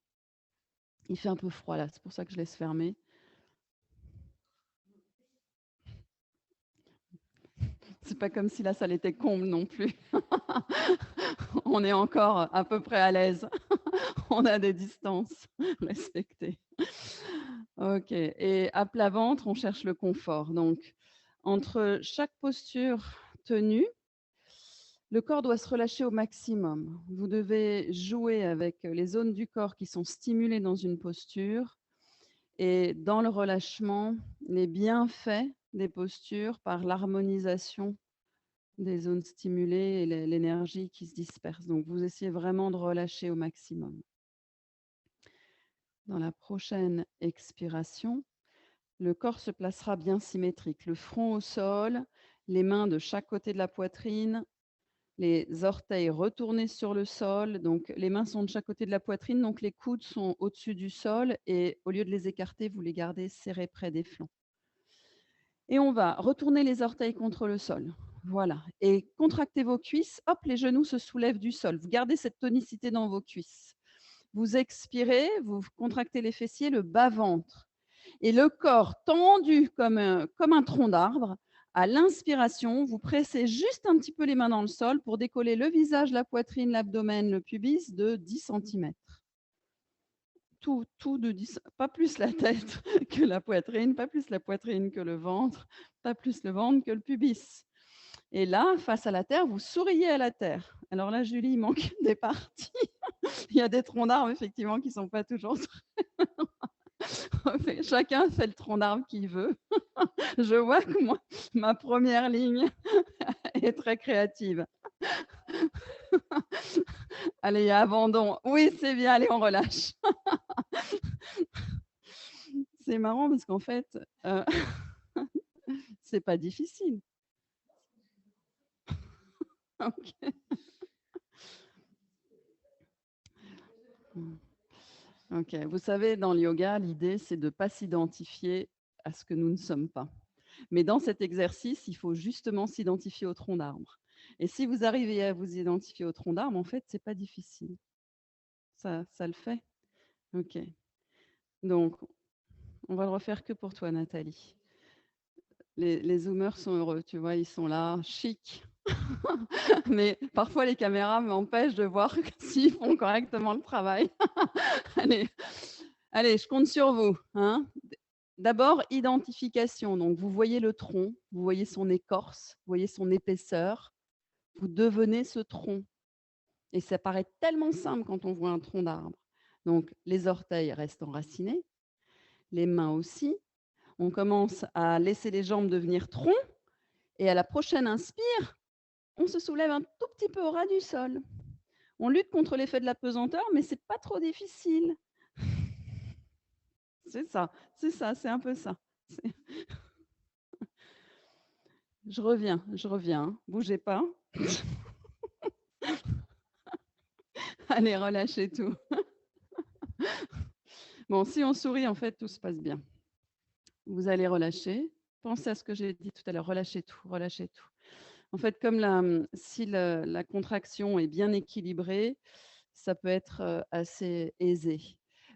Il fait un peu froid là, c'est pour ça que je laisse fermer. C'est pas comme si la salle était comble non plus. On est encore à peu près à l'aise. On a des distances respectées. OK, et à plat ventre, on cherche le confort. Donc, entre chaque posture tenue, le corps doit se relâcher au maximum. Vous devez jouer avec les zones du corps qui sont stimulées dans une posture et dans le relâchement, les bienfaits des postures par l'harmonisation des zones stimulées et l'énergie qui se disperse. Donc, vous essayez vraiment de relâcher au maximum. Dans la prochaine expiration, le corps se placera bien symétrique, le front au sol, les mains de chaque côté de la poitrine, les orteils retournés sur le sol. Donc, les mains sont de chaque côté de la poitrine, donc les coudes sont au-dessus du sol et au lieu de les écarter, vous les gardez serrés près des flancs. Et on va retourner les orteils contre le sol. Voilà. Et contractez vos cuisses. Hop, les genoux se soulèvent du sol. Vous gardez cette tonicité dans vos cuisses. Vous expirez, vous contractez les fessiers, le bas-ventre. Et le corps tendu comme un tronc d'arbre. À l'inspiration, vous pressez juste un petit peu les mains dans le sol pour décoller le visage, la poitrine, l'abdomen, le pubis de 10 centimètres. Tout de 10, pas plus la tête que la poitrine, pas plus la poitrine que le ventre, pas plus le ventre que le pubis. Et là, face à la terre, vous souriez à la terre. Alors là, Julie, il manque des parties. Il y a des troncs d'arbres, effectivement, qui ne sont pas toujours chacun fait le tronc d'arbre qu'il veut. Je vois que moi, ma première ligne est très créative. Allez, abandon. Oui, c'est bien, allez, on relâche. C'est marrant parce qu'en fait, c'est pas difficile. OK. OK. Vous savez, dans le yoga, l'idée, c'est de ne pas s'identifier à ce que nous ne sommes pas. Mais dans cet exercice, il faut justement s'identifier au tronc d'arbre. Et si vous arrivez à vous identifier au tronc d'arbre, en fait, c'est pas difficile. Ça le fait? OK. Donc, on va le refaire que pour toi, Nathalie. Les zoomers sont heureux, tu vois, ils sont là, chic. Mais parfois, les caméras m'empêchent de voir s'ils font correctement le travail. Allez, allez, je compte sur vous, hein. D'abord, identification. Donc, vous voyez le tronc, vous voyez son écorce, vous voyez son épaisseur. Vous devenez ce tronc. Et ça paraît tellement simple quand on voit un tronc d'arbre. Donc, les orteils restent enracinés, les mains aussi. On commence à laisser les jambes devenir tronc. Et à la prochaine inspire, on se soulève un tout petit peu au ras du sol. On lutte contre l'effet de la pesanteur, mais c'est pas trop difficile. C'est ça, c'est un peu ça. C'est je reviens, hein, bougez pas. Allez, relâchez tout. Bon, si on sourit, en fait, tout se passe bien. Vous allez relâcher. Pensez à ce que j'ai dit tout à l'heure, relâchez tout, relâchez tout. En fait, comme si la contraction est bien équilibrée, ça peut être, assez aisé.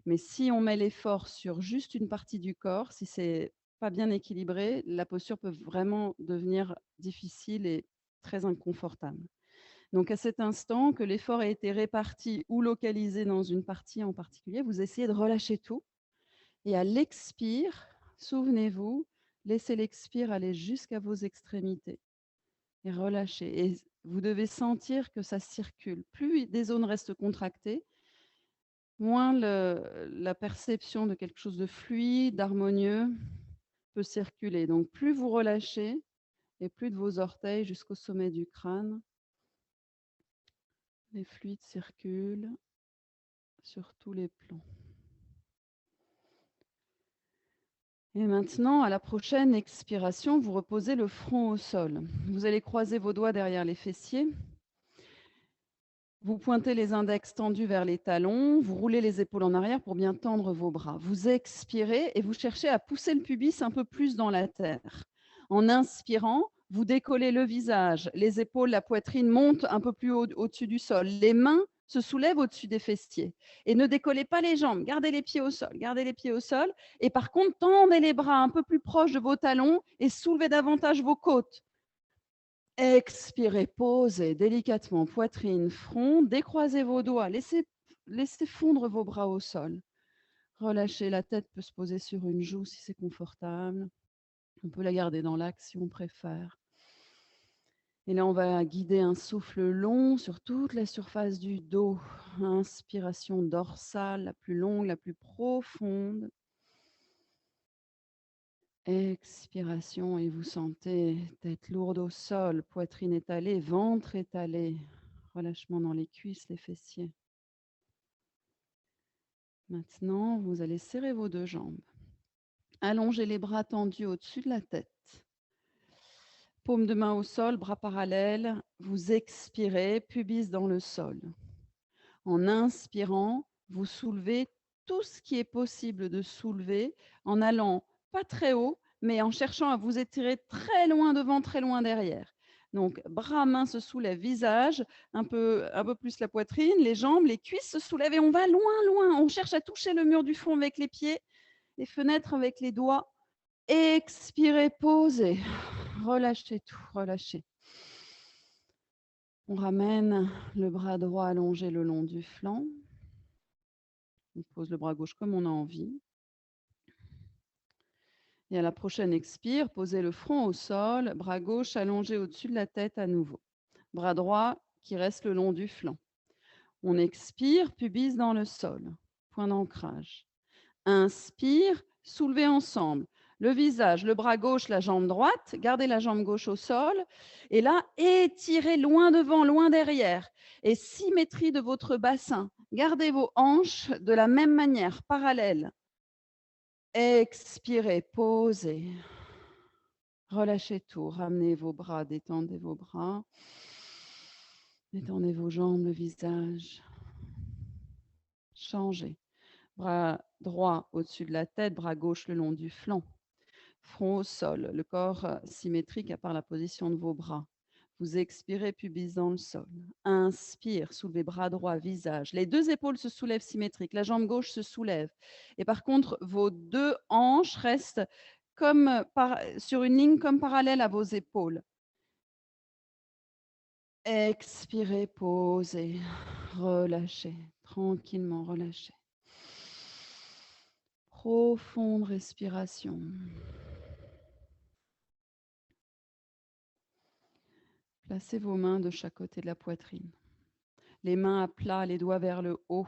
Mais si on met l'effort sur juste une partie du corps, si c'est pas bien équilibré, la posture peut vraiment devenir difficile et très inconfortable. Donc à cet instant que l'effort a été réparti ou localisé dans une partie en particulier, vous essayez de relâcher tout et à l'expire, souvenez-vous, laissez l'expire aller jusqu'à vos extrémités et relâchez et vous devez sentir que ça circule. Plus des zones restent contractées, moins la perception de quelque chose de fluide, d'harmonieux peut circuler. Donc plus vous relâchez et plus de vos orteils jusqu'au sommet du crâne, les fluides circulent sur tous les plans. Et maintenant, à la prochaine expiration, vous reposez le front au sol. Vous allez croiser vos doigts derrière les fessiers. Vous pointez les index tendus vers les talons, vous roulez les épaules en arrière pour bien tendre vos bras. Vous expirez et vous cherchez à pousser le pubis un peu plus dans la terre. En inspirant, vous décollez le visage, les épaules, la poitrine montent un peu plus haut au-dessus du sol. Les mains se soulèvent au-dessus des fessiers. Et ne décollez pas les jambes, gardez les pieds au sol, gardez les pieds au sol. Et par contre, tendez les bras un peu plus proches de vos talons et soulevez davantage vos côtes. Expirez, posez délicatement poitrine, front, décroisez vos doigts, laissez fondre vos bras au sol. Relâchez, la tête peut se poser sur une joue si c'est confortable. On peut la garder dans l'axe si on préfère. Et là, on va guider un souffle long sur toute la surface du dos. Inspiration dorsale, la plus longue, la plus profonde. Expiration et vous sentez tête lourde au sol, poitrine étalée, ventre étalé. Relâchement dans les cuisses, les fessiers. Maintenant, vous allez serrer vos deux jambes. Allongez les bras tendus au-dessus de la tête. Paume de main au sol, bras parallèles. Vous expirez, pubis dans le sol. En inspirant, vous soulevez tout ce qui est possible de soulever en allant pas très haut, mais en cherchant à vous étirer très loin devant, très loin derrière. Donc, bras, mains se soulèvent, visage, un peu plus la poitrine, les jambes, les cuisses se soulèvent et on va loin, loin. On cherche à toucher le mur du fond avec les pieds, les fenêtres avec les doigts. Expirez, posez. Relâchez tout, relâchez. On ramène le bras droit allongé le long du flanc. On pose le bras gauche comme on a envie. Et à la prochaine expire, posez le front au sol, bras gauche allongé au-dessus de la tête à nouveau. Bras droit qui reste le long du flanc. On expire, pubis dans le sol. Point d'ancrage. Inspire, soulevez ensemble. Le visage, le bras gauche, la jambe droite. Gardez la jambe gauche au sol. Et là, étirez loin devant, loin derrière. Et symétrie de votre bassin. Gardez vos hanches de la même manière, parallèles. Expirez, posez. Relâchez tout, ramenez vos bras, détendez vos bras. Détendez vos jambes, le visage. Changez. Bras droit au-dessus de la tête, bras gauche le long du flanc. Front au sol, le corps symétrique à part la position de vos bras. Vous expirez, pubis dans le sol. Inspire, soulevez bras droit, visage. Les deux épaules se soulèvent symétriques. La jambe gauche se soulève. Et par contre, vos deux hanches restent comme sur une ligne comme parallèle à vos épaules. Expirez, posez, relâchez, tranquillement relâchez. Profonde respiration. Placez vos mains de chaque côté de la poitrine. Les mains à plat, les doigts vers le haut,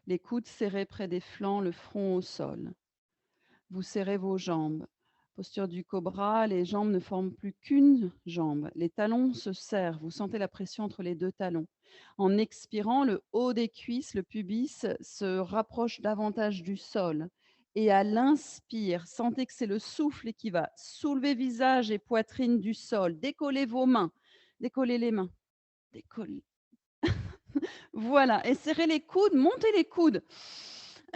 les coudes serrés près des flancs, le front au sol. Vous serrez vos jambes. Posture du cobra, les jambes ne forment plus qu'une jambe. Les talons se serrent. Vous sentez la pression entre les deux talons. En expirant, le haut des cuisses, le pubis, se rapproche davantage du sol. Et à l'inspire, sentez que c'est le souffle qui va soulever visage et poitrine du sol. Décollez vos mains. Décollez les mains. Décollez. Voilà. Et serrez les coudes. Montez les coudes.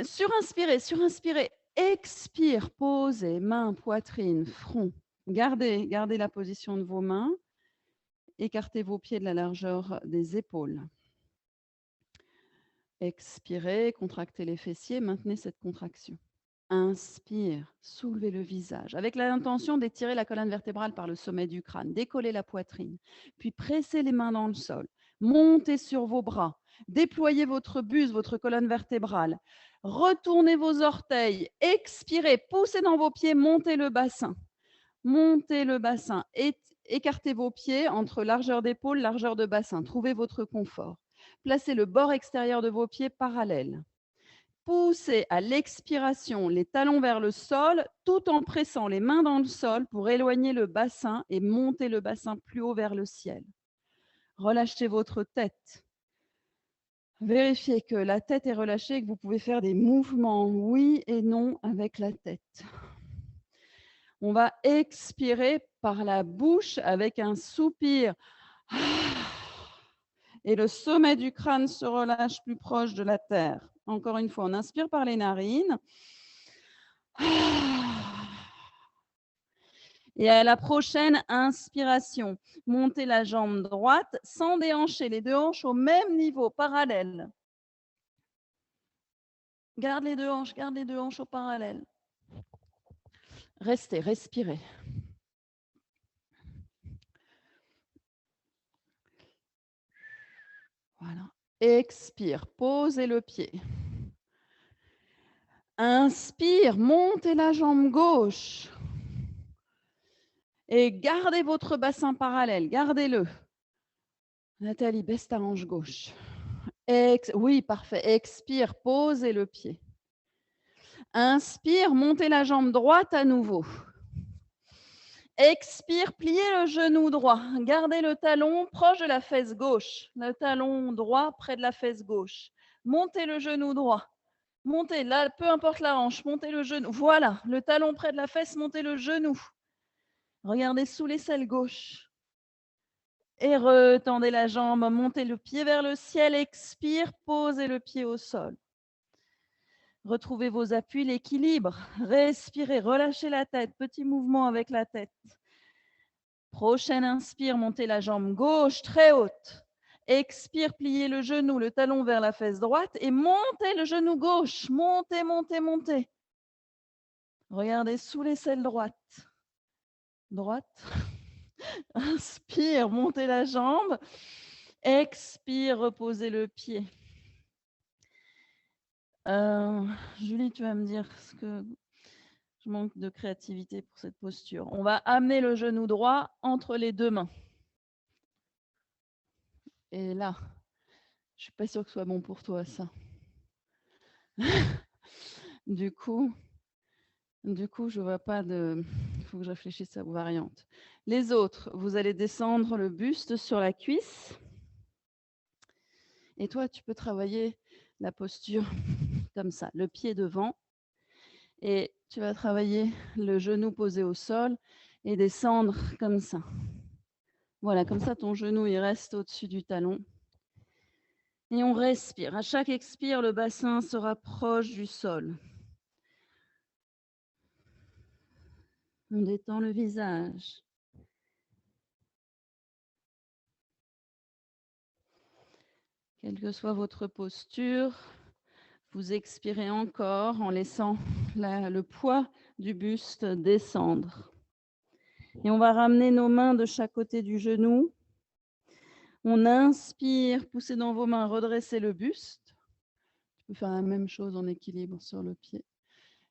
Surinspirez, surinspirez. Expire, posez, main, poitrine, front. Gardez la position de vos mains. Écartez vos pieds de la largeur des épaules. Expirez, contractez les fessiers, maintenez cette contraction. Inspire, soulevez le visage avec l'intention d'étirer la colonne vertébrale par le sommet du crâne, décollez la poitrine, puis pressez les mains dans le sol, montez sur vos bras, déployez votre buste, votre colonne vertébrale, retournez vos orteils, expirez, poussez dans vos pieds, montez le bassin, écartez vos pieds entre largeur d'épaule, largeur de bassin, trouvez votre confort. Placez le bord extérieur de vos pieds parallèle. Poussez à l'expiration les talons vers le sol tout en pressant les mains dans le sol pour éloigner le bassin et monter le bassin plus haut vers le ciel. Relâchez votre tête. Vérifiez que la tête est relâchée et que vous pouvez faire des mouvements oui et non avec la tête. On va expirer par la bouche avec un soupir. Et le sommet du crâne se relâche plus proche de la terre. Encore une fois, on inspire par les narines. Et à la prochaine inspiration, montez la jambe droite sans déhancher, les deux hanches au même niveau, parallèles. Garde les deux hanches au parallèle. Restez, respirez. Voilà. Expire, posez le pied. Inspire, montez la jambe gauche. Et gardez votre bassin parallèle, gardez-le. Nathalie, baisse ta hanche gauche. Oui, parfait. Expire, posez le pied. Inspire, montez la jambe droite à nouveau. Expire, pliez le genou droit. Gardez le talon proche de la fesse gauche. Le talon droit près de la fesse gauche. Montez le genou droit. Montez, là, peu importe la hanche, montez le genou. Voilà, le talon près de la fesse, montez le genou. Regardez sous l'aisselle gauche. Et retendez la jambe, montez le pied vers le ciel. Expire, posez le pied au sol. Retrouvez vos appuis, l'équilibre. Respirez, relâchez la tête. Petit mouvement avec la tête. Prochaine inspire, montez la jambe gauche très haute. Expire, pliez le genou, le talon vers la fesse droite et montez le genou gauche. Montez, montez, montez. Regardez sous l'aisselle droite. Droite. Inspire, montez la jambe. Expire, reposez le pied. Julie, tu vas me dire ce que je manque de créativité pour cette posture. On va amener le genou droit entre les deux mains. Et là, je suis pas sûre que ce soit bon pour toi, ça. Du coup, je vois pas de... Il faut que je réfléchisse à vos variantes. Les autres, vous allez descendre le buste sur la cuisse. Et toi, tu peux travailler la posture comme ça, le pied devant. Et tu vas travailler le genou posé au sol et descendre comme ça. Voilà, comme ça, ton genou, il reste au-dessus du talon. Et on respire. À chaque expire, le bassin se rapproche du sol. On détend le visage. Quelle que soit votre posture, vous expirez encore en laissant le poids du buste descendre. Et on va ramener nos mains de chaque côté du genou. On inspire, poussez dans vos mains, redressez le buste. Tu peux faire la même chose en équilibre sur le pied.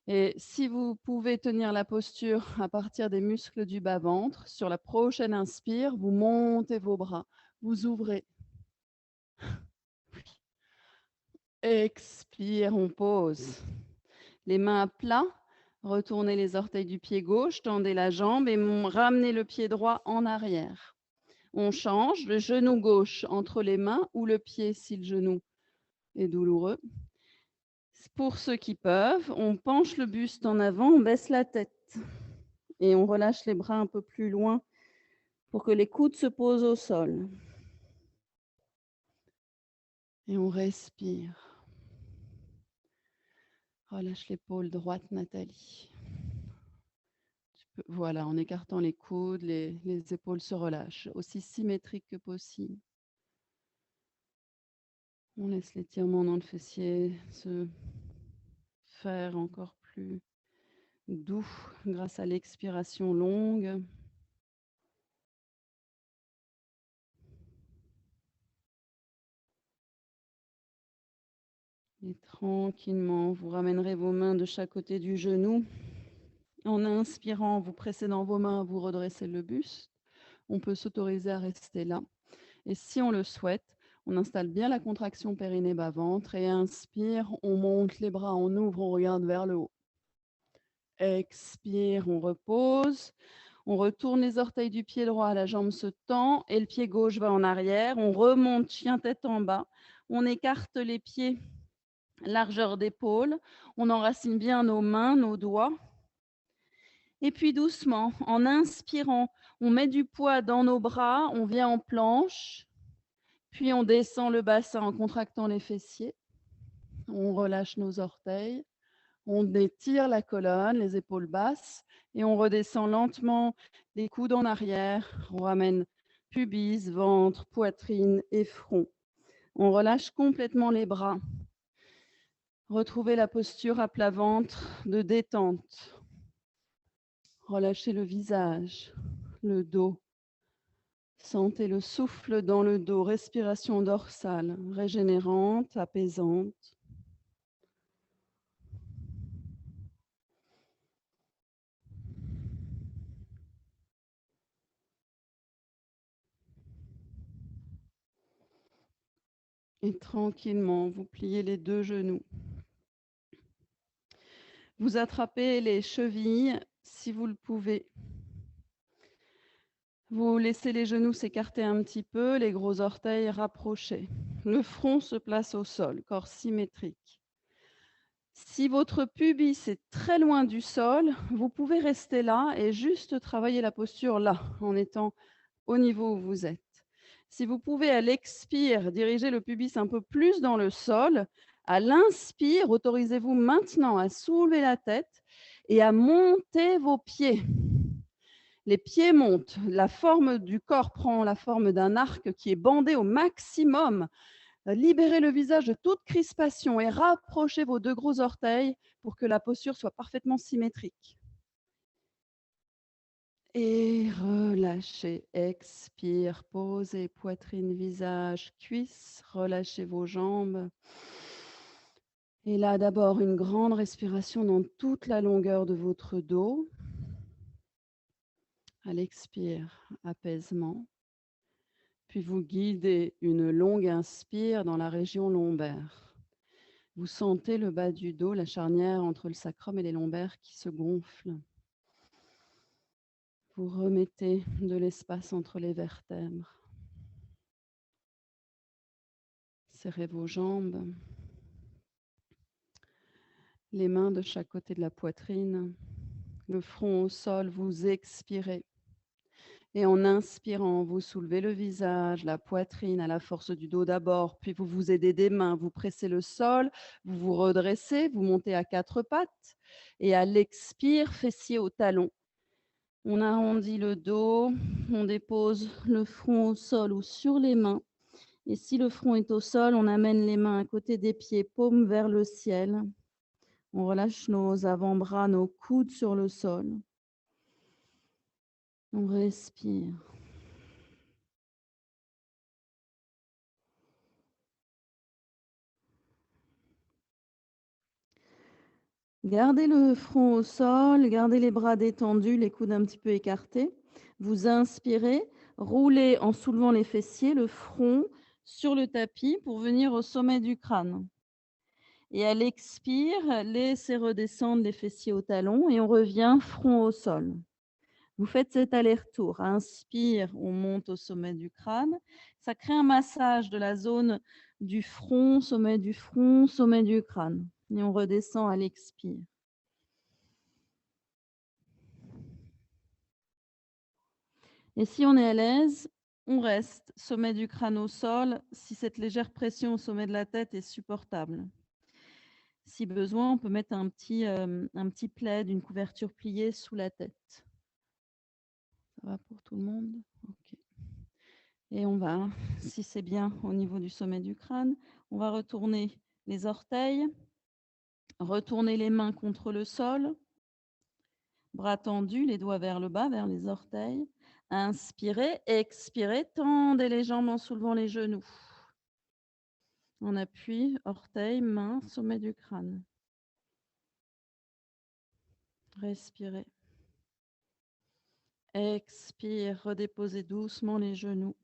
Et si vous pouvez tenir la posture à partir des muscles du bas-ventre, sur la prochaine inspire, vous montez vos bras, vous ouvrez. Expire, on pose. Les mains à plat, Retournez les orteils du pied gauche, tendez la jambe et ramenez le pied droit en arrière. On change, le genou gauche entre les mains ou le pied si le genou est douloureux. Pour ceux qui peuvent, on penche le buste en avant, on baisse la tête et on relâche les bras un peu plus loin pour que les coudes se posent au sol. Et on respire. Relâche l'épaule droite, Nathalie. Voilà, en écartant les coudes, les épaules se relâchent, aussi symétrique que possible. On laisse l'étirement dans le fessier se faire encore plus doux grâce à l'expiration longue. Et tranquillement, vous ramènerez vos mains de chaque côté du genou. En inspirant, vous pressez dans vos mains, vous redressez le buste. On peut s'autoriser à rester là. Et si on le souhaite, on installe bien la contraction périnée-bas-ventre et inspire, on monte les bras, on ouvre, on regarde vers le haut. Expire, on repose. On retourne les orteils du pied droit, la jambe se tend et le pied gauche va en arrière. On remonte chien tête en bas. On écarte les pieds, largeur d'épaule. On enracine bien nos mains, nos doigts. Et puis doucement, en inspirant, on met du poids dans nos bras, on vient en planche. Puis on descend le bassin en contractant les fessiers. On relâche nos orteils. On étire la colonne, les épaules basses, et on redescend lentement les coudes en arrière. On ramène pubis, ventre, poitrine et front. On relâche complètement les bras. Retrouvez la posture à plat ventre de détente. Relâchez le visage, le dos. Sentez le souffle dans le dos, respiration dorsale, régénérante, apaisante. Et tranquillement, vous pliez les deux genoux. Vous attrapez les chevilles si vous le pouvez. Vous laissez les genoux s'écarter un petit peu, les gros orteils rapprochés. Le front se place au sol, corps symétrique. Si votre pubis est très loin du sol, vous pouvez rester là et juste travailler la posture là, en étant au niveau où vous êtes. Si vous pouvez, à l'expire, diriger le pubis un peu plus dans le sol, à l'inspire, autorisez-vous maintenant à soulever la tête et à monter vos pieds. Les pieds montent, la forme du corps prend la forme d'un arc qui est bandé au maximum. Libérez le visage de toute crispation et rapprochez vos deux gros orteils pour que la posture soit parfaitement symétrique. Et relâchez, expire, posez poitrine, visage, cuisses, relâchez vos jambes. Et là, d'abord, une grande respiration dans toute la longueur de votre dos. À l'expire, apaisement. Puis vous guidez une longue inspire dans la région lombaire. Vous sentez le bas du dos, la charnière entre le sacrum et les lombaires qui se gonfle. Vous remettez de l'espace entre les vertèbres. Serrez vos jambes. Les mains de chaque côté de la poitrine. Le front au sol, vous expirez. Et en inspirant, vous soulevez le visage, la poitrine à la force du dos d'abord, puis vous vous aidez des mains, vous pressez le sol, vous vous redressez, vous montez à quatre pattes. Et à l'expire, fessier au talon. On arrondit le dos, on dépose le front au sol ou sur les mains. Et si le front est au sol, on amène les mains à côté des pieds, paumes vers le ciel. On relâche nos avant-bras, nos coudes sur le sol. On respire. Gardez le front au sol, gardez les bras détendus, les coudes un petit peu écartés. Vous inspirez, roulez en soulevant les fessiers, le front sur le tapis pour venir au sommet du crâne. Et à l'expire, laissez redescendre les fessiers au talon et on revient front au sol. Vous faites cet aller-retour. Inspire, on monte au sommet du crâne. Ça crée un massage de la zone du front, sommet du crâne. Et on redescend à l'expire. Et si on est à l'aise, on reste sommet du crâne au sol si cette légère pression au sommet de la tête est supportable. Si besoin, on peut mettre un petit plaid, une couverture pliée sous la tête. Ça va pour tout le monde? Ok. Et on va, si c'est bien au niveau du sommet du crâne, on va retourner les orteils, retourner les mains contre le sol, bras tendus, les doigts vers le bas, vers les orteils. Inspirez, expirez, tendez les jambes en soulevant les genoux. On appuie, orteils, mains, sommet du crâne. Respirez. Expire, redéposez doucement les genoux.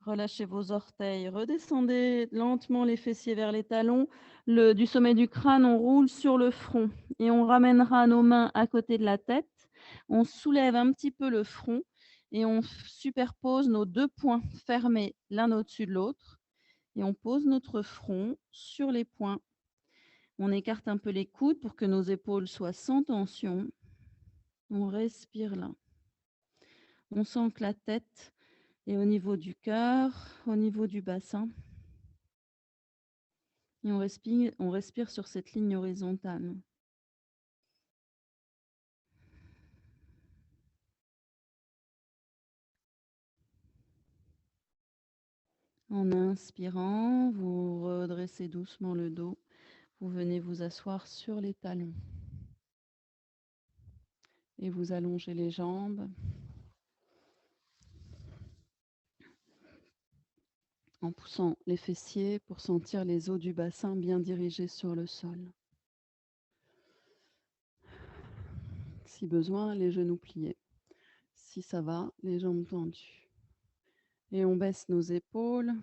Relâchez vos orteils, redescendez lentement les fessiers vers les talons. Du sommet du crâne, on roule sur le front et on ramènera nos mains à côté de la tête. On soulève un petit peu le front et on superpose nos deux poings fermés l'un au-dessus de l'autre. Et on pose notre front sur les poings. On écarte un peu les coudes pour que nos épaules soient sans tension. On respire là. On sent que la tête est au niveau du cœur, au niveau du bassin. Et on respire sur cette ligne horizontale. En inspirant, vous redressez doucement le dos. Vous venez vous asseoir sur les talons. Et vous allongez les jambes. En poussant les fessiers pour sentir les os du bassin bien dirigés sur le sol. Si besoin, les genoux pliés. Si ça va, les jambes tendues. Et on baisse nos épaules.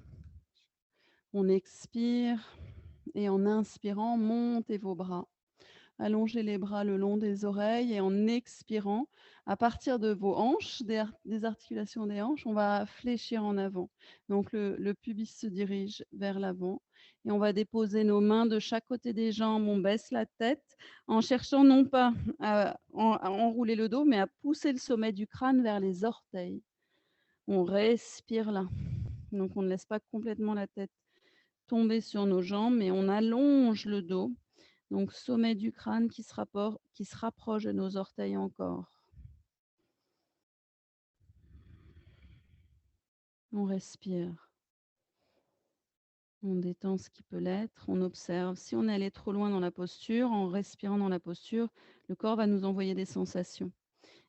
On expire. Et en inspirant, montez vos bras. Allongez les bras le long des oreilles et en expirant, à partir de vos hanches, des articulations des hanches, on va fléchir en avant. Donc le pubis se dirige vers l'avant et on va déposer nos mains de chaque côté des jambes. On baisse la tête en cherchant non pas à enrouler le dos, mais à pousser le sommet du crâne vers les orteils. On respire là. Donc on ne laisse pas complètement la tête tomber sur nos jambes, mais on allonge le dos. Donc sommet du crâne qui se rapproche de nos orteils encore. On respire. On détend ce qui peut l'être. On observe. Si on est allé trop loin dans la posture, en respirant dans la posture, le corps va nous envoyer des sensations.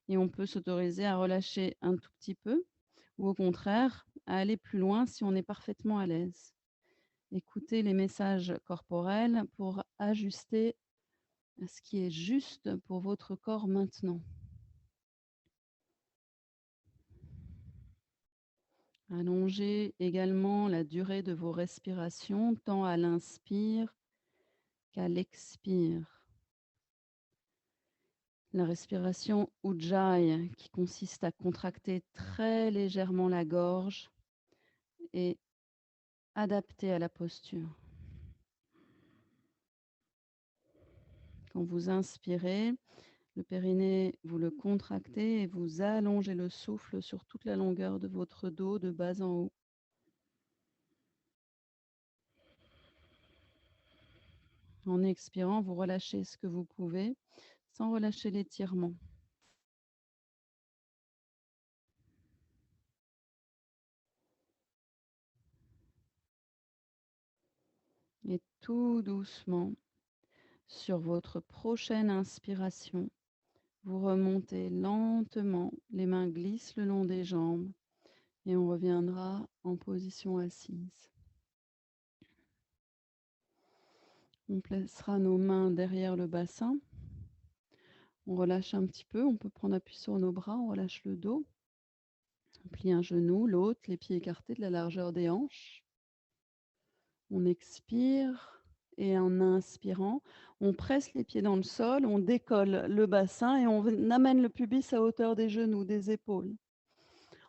Et on peut s'autoriser à relâcher un tout petit peu ou au contraire à aller plus loin si on est parfaitement à l'aise. Écoutez les messages corporels pour ajuster à ce qui est juste pour votre corps maintenant. Allongez également la durée de vos respirations, tant à l'inspire qu'à l'expire. La respiration Ujjayi, qui consiste à contracter très légèrement la gorge, est adaptée à la posture. Quand vous inspirez, le périnée, vous le contractez et vous allongez le souffle sur toute la longueur de votre dos, de bas en haut. En expirant, vous relâchez ce que vous pouvez, sans relâcher l'étirement. Et tout doucement, sur votre prochaine inspiration, vous remontez lentement, les mains glissent le long des jambes et on reviendra en position assise. On placera nos mains derrière le bassin. On relâche un petit peu, on peut prendre appui sur nos bras, on relâche le dos. On plie un genou, l'autre, les pieds écartés de la largeur des hanches. On expire et en inspirant, on presse les pieds dans le sol, on décolle le bassin et on amène le pubis à hauteur des genoux, des épaules.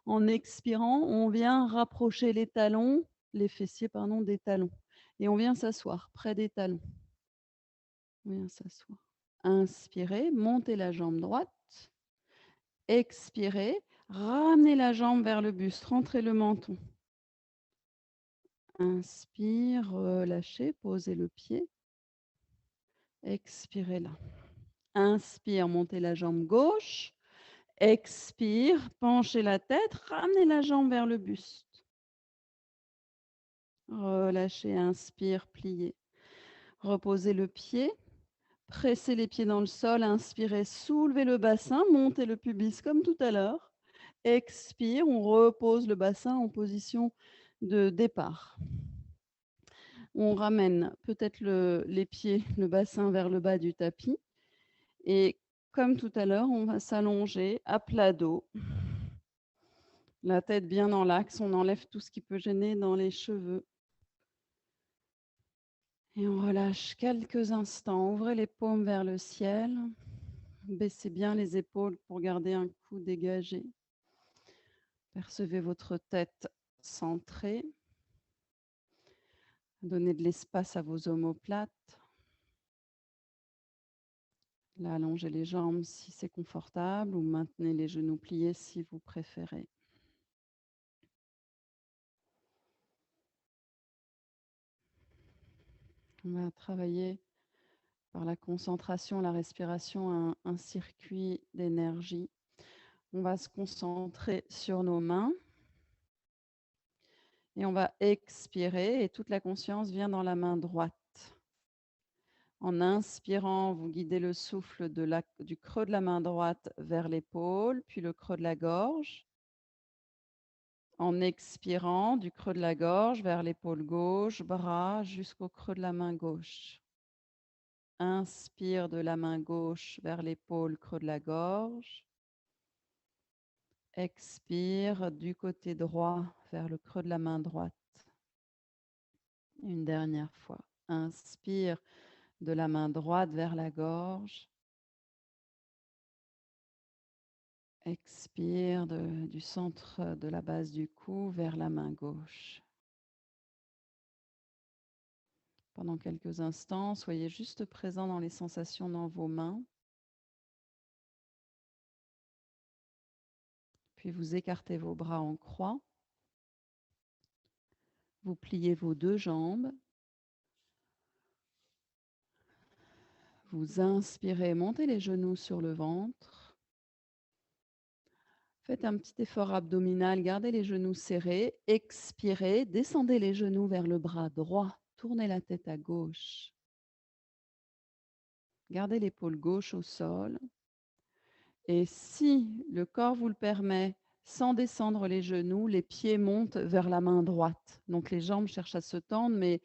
En expirant, on vient rapprocher les fessiers pardon, des talons et on vient s'asseoir près des talons. On vient s'asseoir. Inspirez, montez la jambe droite. Expirez, ramenez la jambe vers le buste, rentrez le menton. Inspire, relâchez, posez le pied. Expirez là. Inspire, montez la jambe gauche. Expire, penchez la tête, ramenez la jambe vers le buste. Relâchez, inspire, pliez. Reposez le pied, pressez les pieds dans le sol, inspirez, soulevez le bassin, montez le pubis comme tout à l'heure. Expire, on repose le bassin en position de départ. On ramène peut-être les pieds, le bassin vers le bas du tapis. Et comme tout à l'heure, on va s'allonger à plat dos. La tête bien dans l'axe, on enlève tout ce qui peut gêner dans les cheveux. Et on relâche quelques instants. Ouvrez les paumes vers le ciel. Baissez bien les épaules pour garder un cou dégagé. Percevez votre tête centrée. Donnez de l'espace à vos omoplates. Là, allongez les jambes si c'est confortable ou maintenez les genoux pliés si vous préférez. On va travailler par la concentration, la respiration, un circuit d'énergie. On va se concentrer sur nos mains et on va expirer et toute la conscience vient dans la main droite. En inspirant, vous guidez le souffle du creux de la main droite vers l'épaule, puis le creux de la gorge. En expirant, du creux de la gorge vers l'épaule gauche, bras jusqu'au creux de la main gauche. Inspire de la main gauche vers l'épaule, creux de la gorge. Expire du côté droit vers le creux de la main droite. Une dernière fois. Inspire de la main droite vers la gorge. Expire du centre de la base du cou vers la main gauche. Pendant quelques instants, soyez juste présent dans les sensations dans vos mains. Puis vous écartez vos bras en croix. Vous pliez vos deux jambes. Vous inspirez, montez les genoux sur le ventre. Faites un petit effort abdominal, gardez les genoux serrés. Expirez, descendez les genoux vers le bras droit. Tournez la tête à gauche. Gardez l'épaule gauche au sol. Et si le corps vous le permet, sans descendre les genoux, les pieds montent vers la main droite. Donc les jambes cherchent à se tendre, mais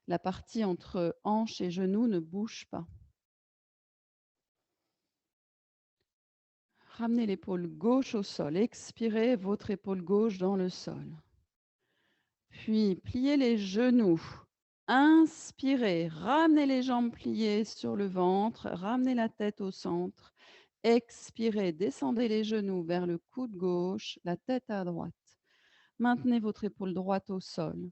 la partie entre hanche et genou ne bouge pas. Ramenez l'épaule gauche au sol. Expirez votre épaule gauche dans le sol. Puis pliez les genoux. Inspirez, ramenez les jambes pliées sur le ventre, ramenez la tête au centre. Expirez, descendez les genoux vers le coude gauche, la tête à droite. Maintenez votre épaule droite au sol.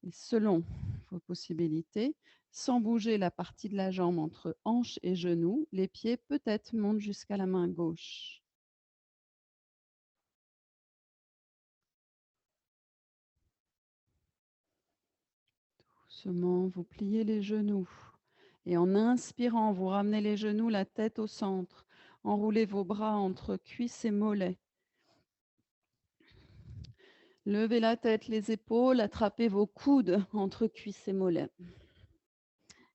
Et selon vos possibilités, sans bouger la partie de la jambe entre hanche et genou, les pieds peut-être montent jusqu'à la main gauche. Doucement, vous pliez les genoux. Et en inspirant, vous ramenez les genoux, la tête au centre. Enroulez vos bras entre cuisses et mollets. Levez la tête, les épaules, attrapez vos coudes entre cuisses et mollets.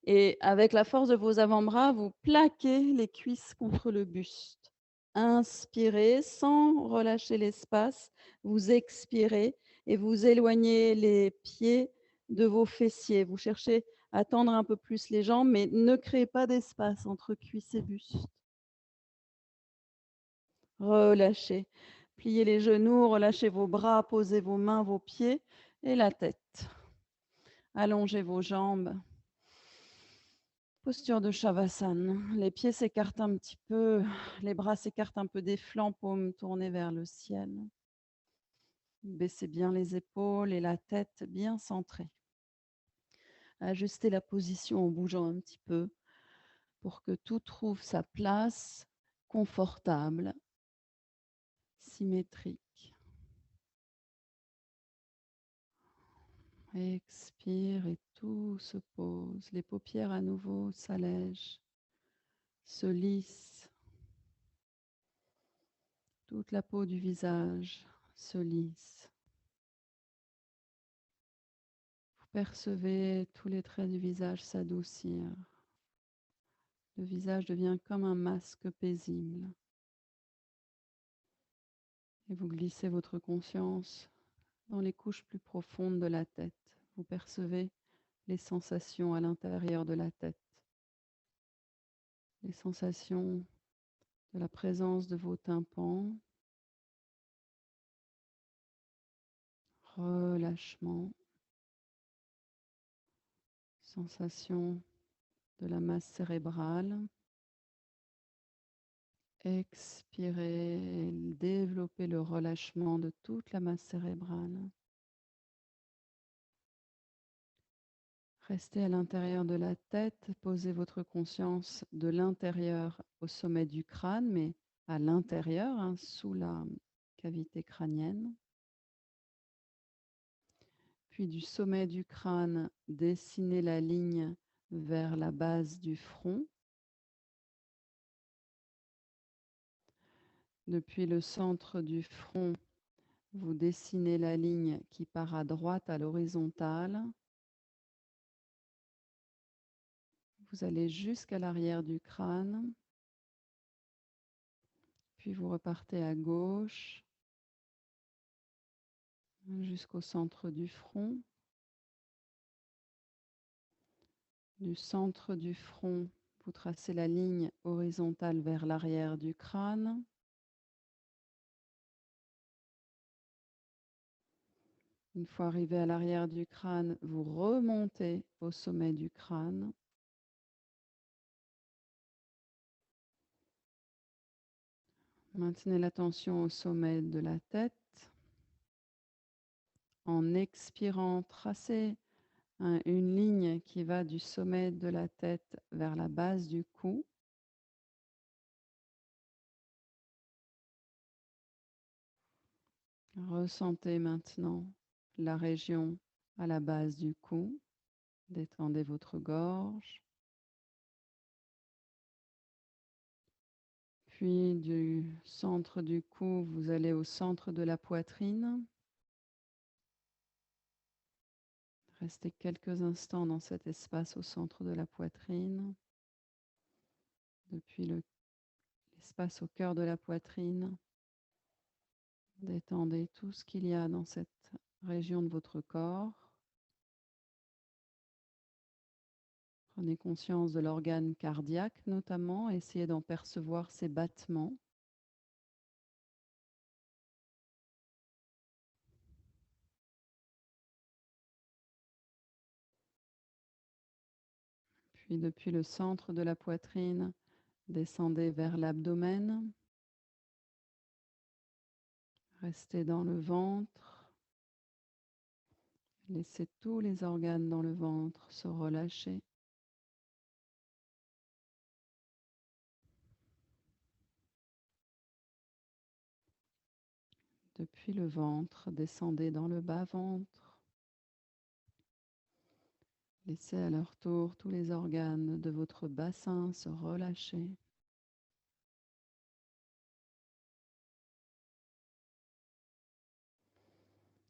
Et avec la force de vos avant-bras, vous plaquez les cuisses contre le buste. Inspirez sans relâcher l'espace. Vous expirez et vous éloignez les pieds de vos fessiers. Vous cherchez à tendre un peu plus les jambes, mais ne créez pas d'espace entre cuisses et buste. Relâchez. Pliez les genoux, relâchez vos bras, posez vos mains, vos pieds et la tête. Allongez vos jambes. Posture de Shavasana. Les pieds s'écartent un petit peu, les bras s'écartent un peu des flancs, paumes tournées vers le ciel. Baissez bien les épaules et la tête bien centrée. Ajustez la position en bougeant un petit peu pour que tout trouve sa place, confortable, symétrique. Expire et tout se pose. Les paupières à nouveau s'allègent, se lissent. Toute la peau du visage se lisse. Vous percevez tous les traits du visage s'adoucir. Le visage devient comme un masque paisible. Et vous glissez votre conscience dans les couches plus profondes de la tête. Vous percevez les sensations à l'intérieur de la tête. Les sensations de la présence de vos tympans. Relâchement. Sensation de la masse cérébrale. Expirez, développez le relâchement de toute la masse cérébrale. Restez à l'intérieur de la tête, posez votre conscience de l'intérieur au sommet du crâne, mais à l'intérieur, sous la cavité crânienne. Puis du sommet du crâne, dessinez la ligne vers la base du front. Depuis le centre du front, vous dessinez la ligne qui part à droite à l'horizontale. Vous allez jusqu'à l'arrière du crâne, puis vous repartez à gauche jusqu'au centre du front. Du centre du front, vous tracez la ligne horizontale vers l'arrière du crâne. Une fois arrivé à l'arrière du crâne, vous remontez au sommet du crâne. Maintenez l'attention au sommet de la tête. En expirant, tracez une ligne qui va du sommet de la tête vers la base du cou. Ressentez maintenant la région à la base du cou. Détendez votre gorge. Puis du centre du cou, vous allez au centre de la poitrine. Restez quelques instants dans cet espace au centre de la poitrine. Depuis l'espace au cœur de la poitrine, détendez tout ce qu'il y a dans cette région de votre corps. Prenez conscience de l'organe cardiaque notamment, essayez d'en percevoir ses battements. Puis depuis le centre de la poitrine, descendez vers l'abdomen. Restez dans le ventre. Laissez tous les organes dans le ventre se relâcher. Depuis le ventre, descendez dans le bas-ventre. Laissez à leur tour tous les organes de votre bassin se relâcher.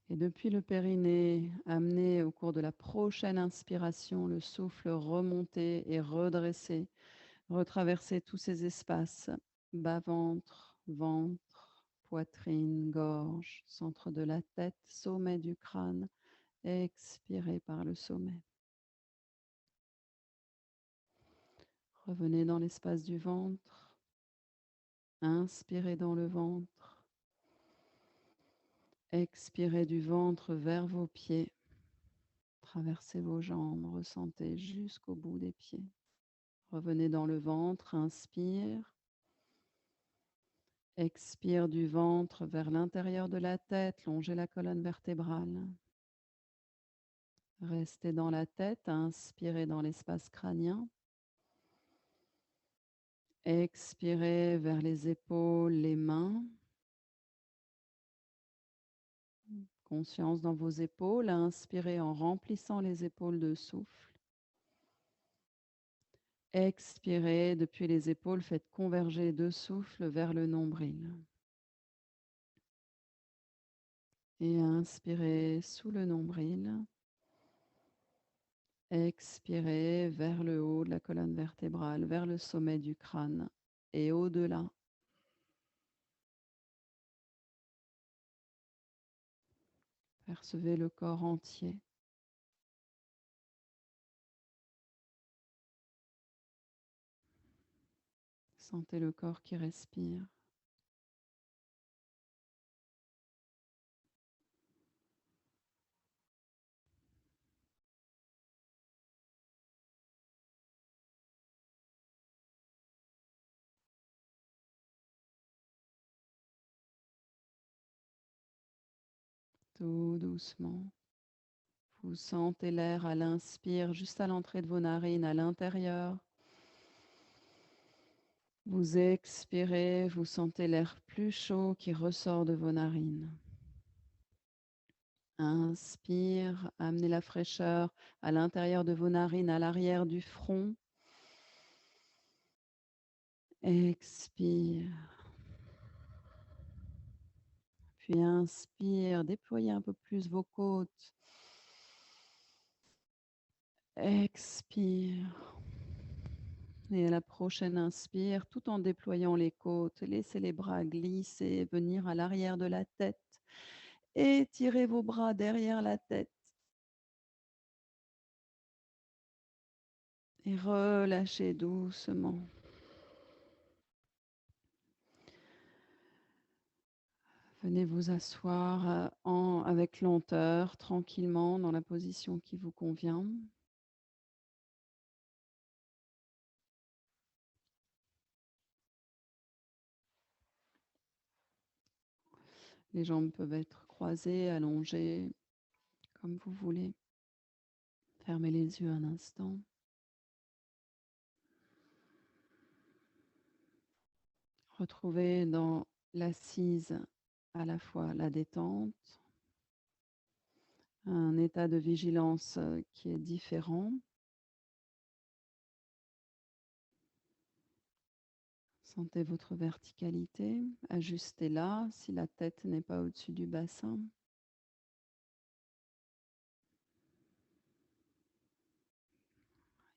Et depuis le périnée, amenez au cours de la prochaine inspiration le souffle remonter et redresser, retraverser tous ces espaces, bas-ventre, ventre, poitrine, gorge, centre de la tête, sommet du crâne. Expirez par le sommet. Revenez dans l'espace du ventre. Inspirez dans le ventre. Expirez du ventre vers vos pieds. Traversez vos jambes, ressentez jusqu'au bout des pieds. Revenez dans le ventre, inspire. Expire du ventre vers l'intérieur de la tête, longez la colonne vertébrale. Restez dans la tête, inspirez dans l'espace crânien. Expirez vers les épaules, les mains. Conscience dans vos épaules, inspirez en remplissant les épaules de souffle. Expirez depuis les épaules, faites converger de souffle vers le nombril. Et inspirez sous le nombril. Expirez vers le haut de la colonne vertébrale, vers le sommet du crâne et au-delà. Percevez le corps entier. Sentez le corps qui respire. Tout doucement. Vous sentez l'air à l'inspire, juste à l'entrée de vos narines, à l'intérieur. Vous expirez, vous sentez l'air plus chaud qui ressort de vos narines. Inspire, amenez la fraîcheur à l'intérieur de vos narines, à l'arrière du front. Expire. Puis inspire, déployez un peu plus vos côtes. Expire. Et à la prochaine inspire, tout en déployant les côtes, laissez les bras glisser, venir à l'arrière de la tête. Étirez vos bras derrière la tête. Et relâchez doucement. Venez vous asseoir avec lenteur, tranquillement, dans la position qui vous convient. Les jambes peuvent être croisées, allongées, comme vous voulez. Fermez les yeux un instant. Retrouvez dans l'assise à la fois la détente, un état de vigilance qui est différent. Sentez votre verticalité, ajustez-la si la tête n'est pas au-dessus du bassin.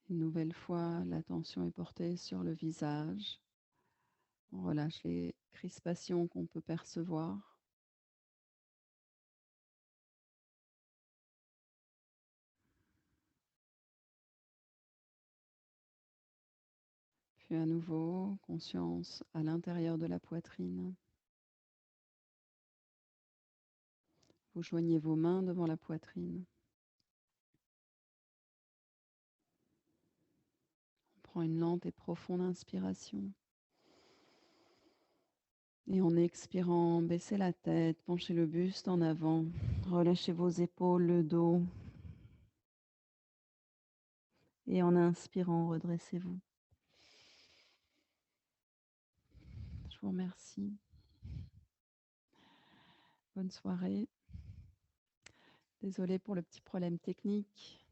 Une nouvelle fois, l'attention est portée sur le visage. On relâche les crispations qu'on peut percevoir. Puis à nouveau, conscience à l'intérieur de la poitrine. Vous joignez vos mains devant la poitrine. On prend une lente et profonde inspiration. Et en expirant, baissez la tête, penchez le buste en avant, relâchez vos épaules, le dos. Et en inspirant, redressez-vous. Je vous remercie. Bonne soirée. Désolée pour le petit problème technique.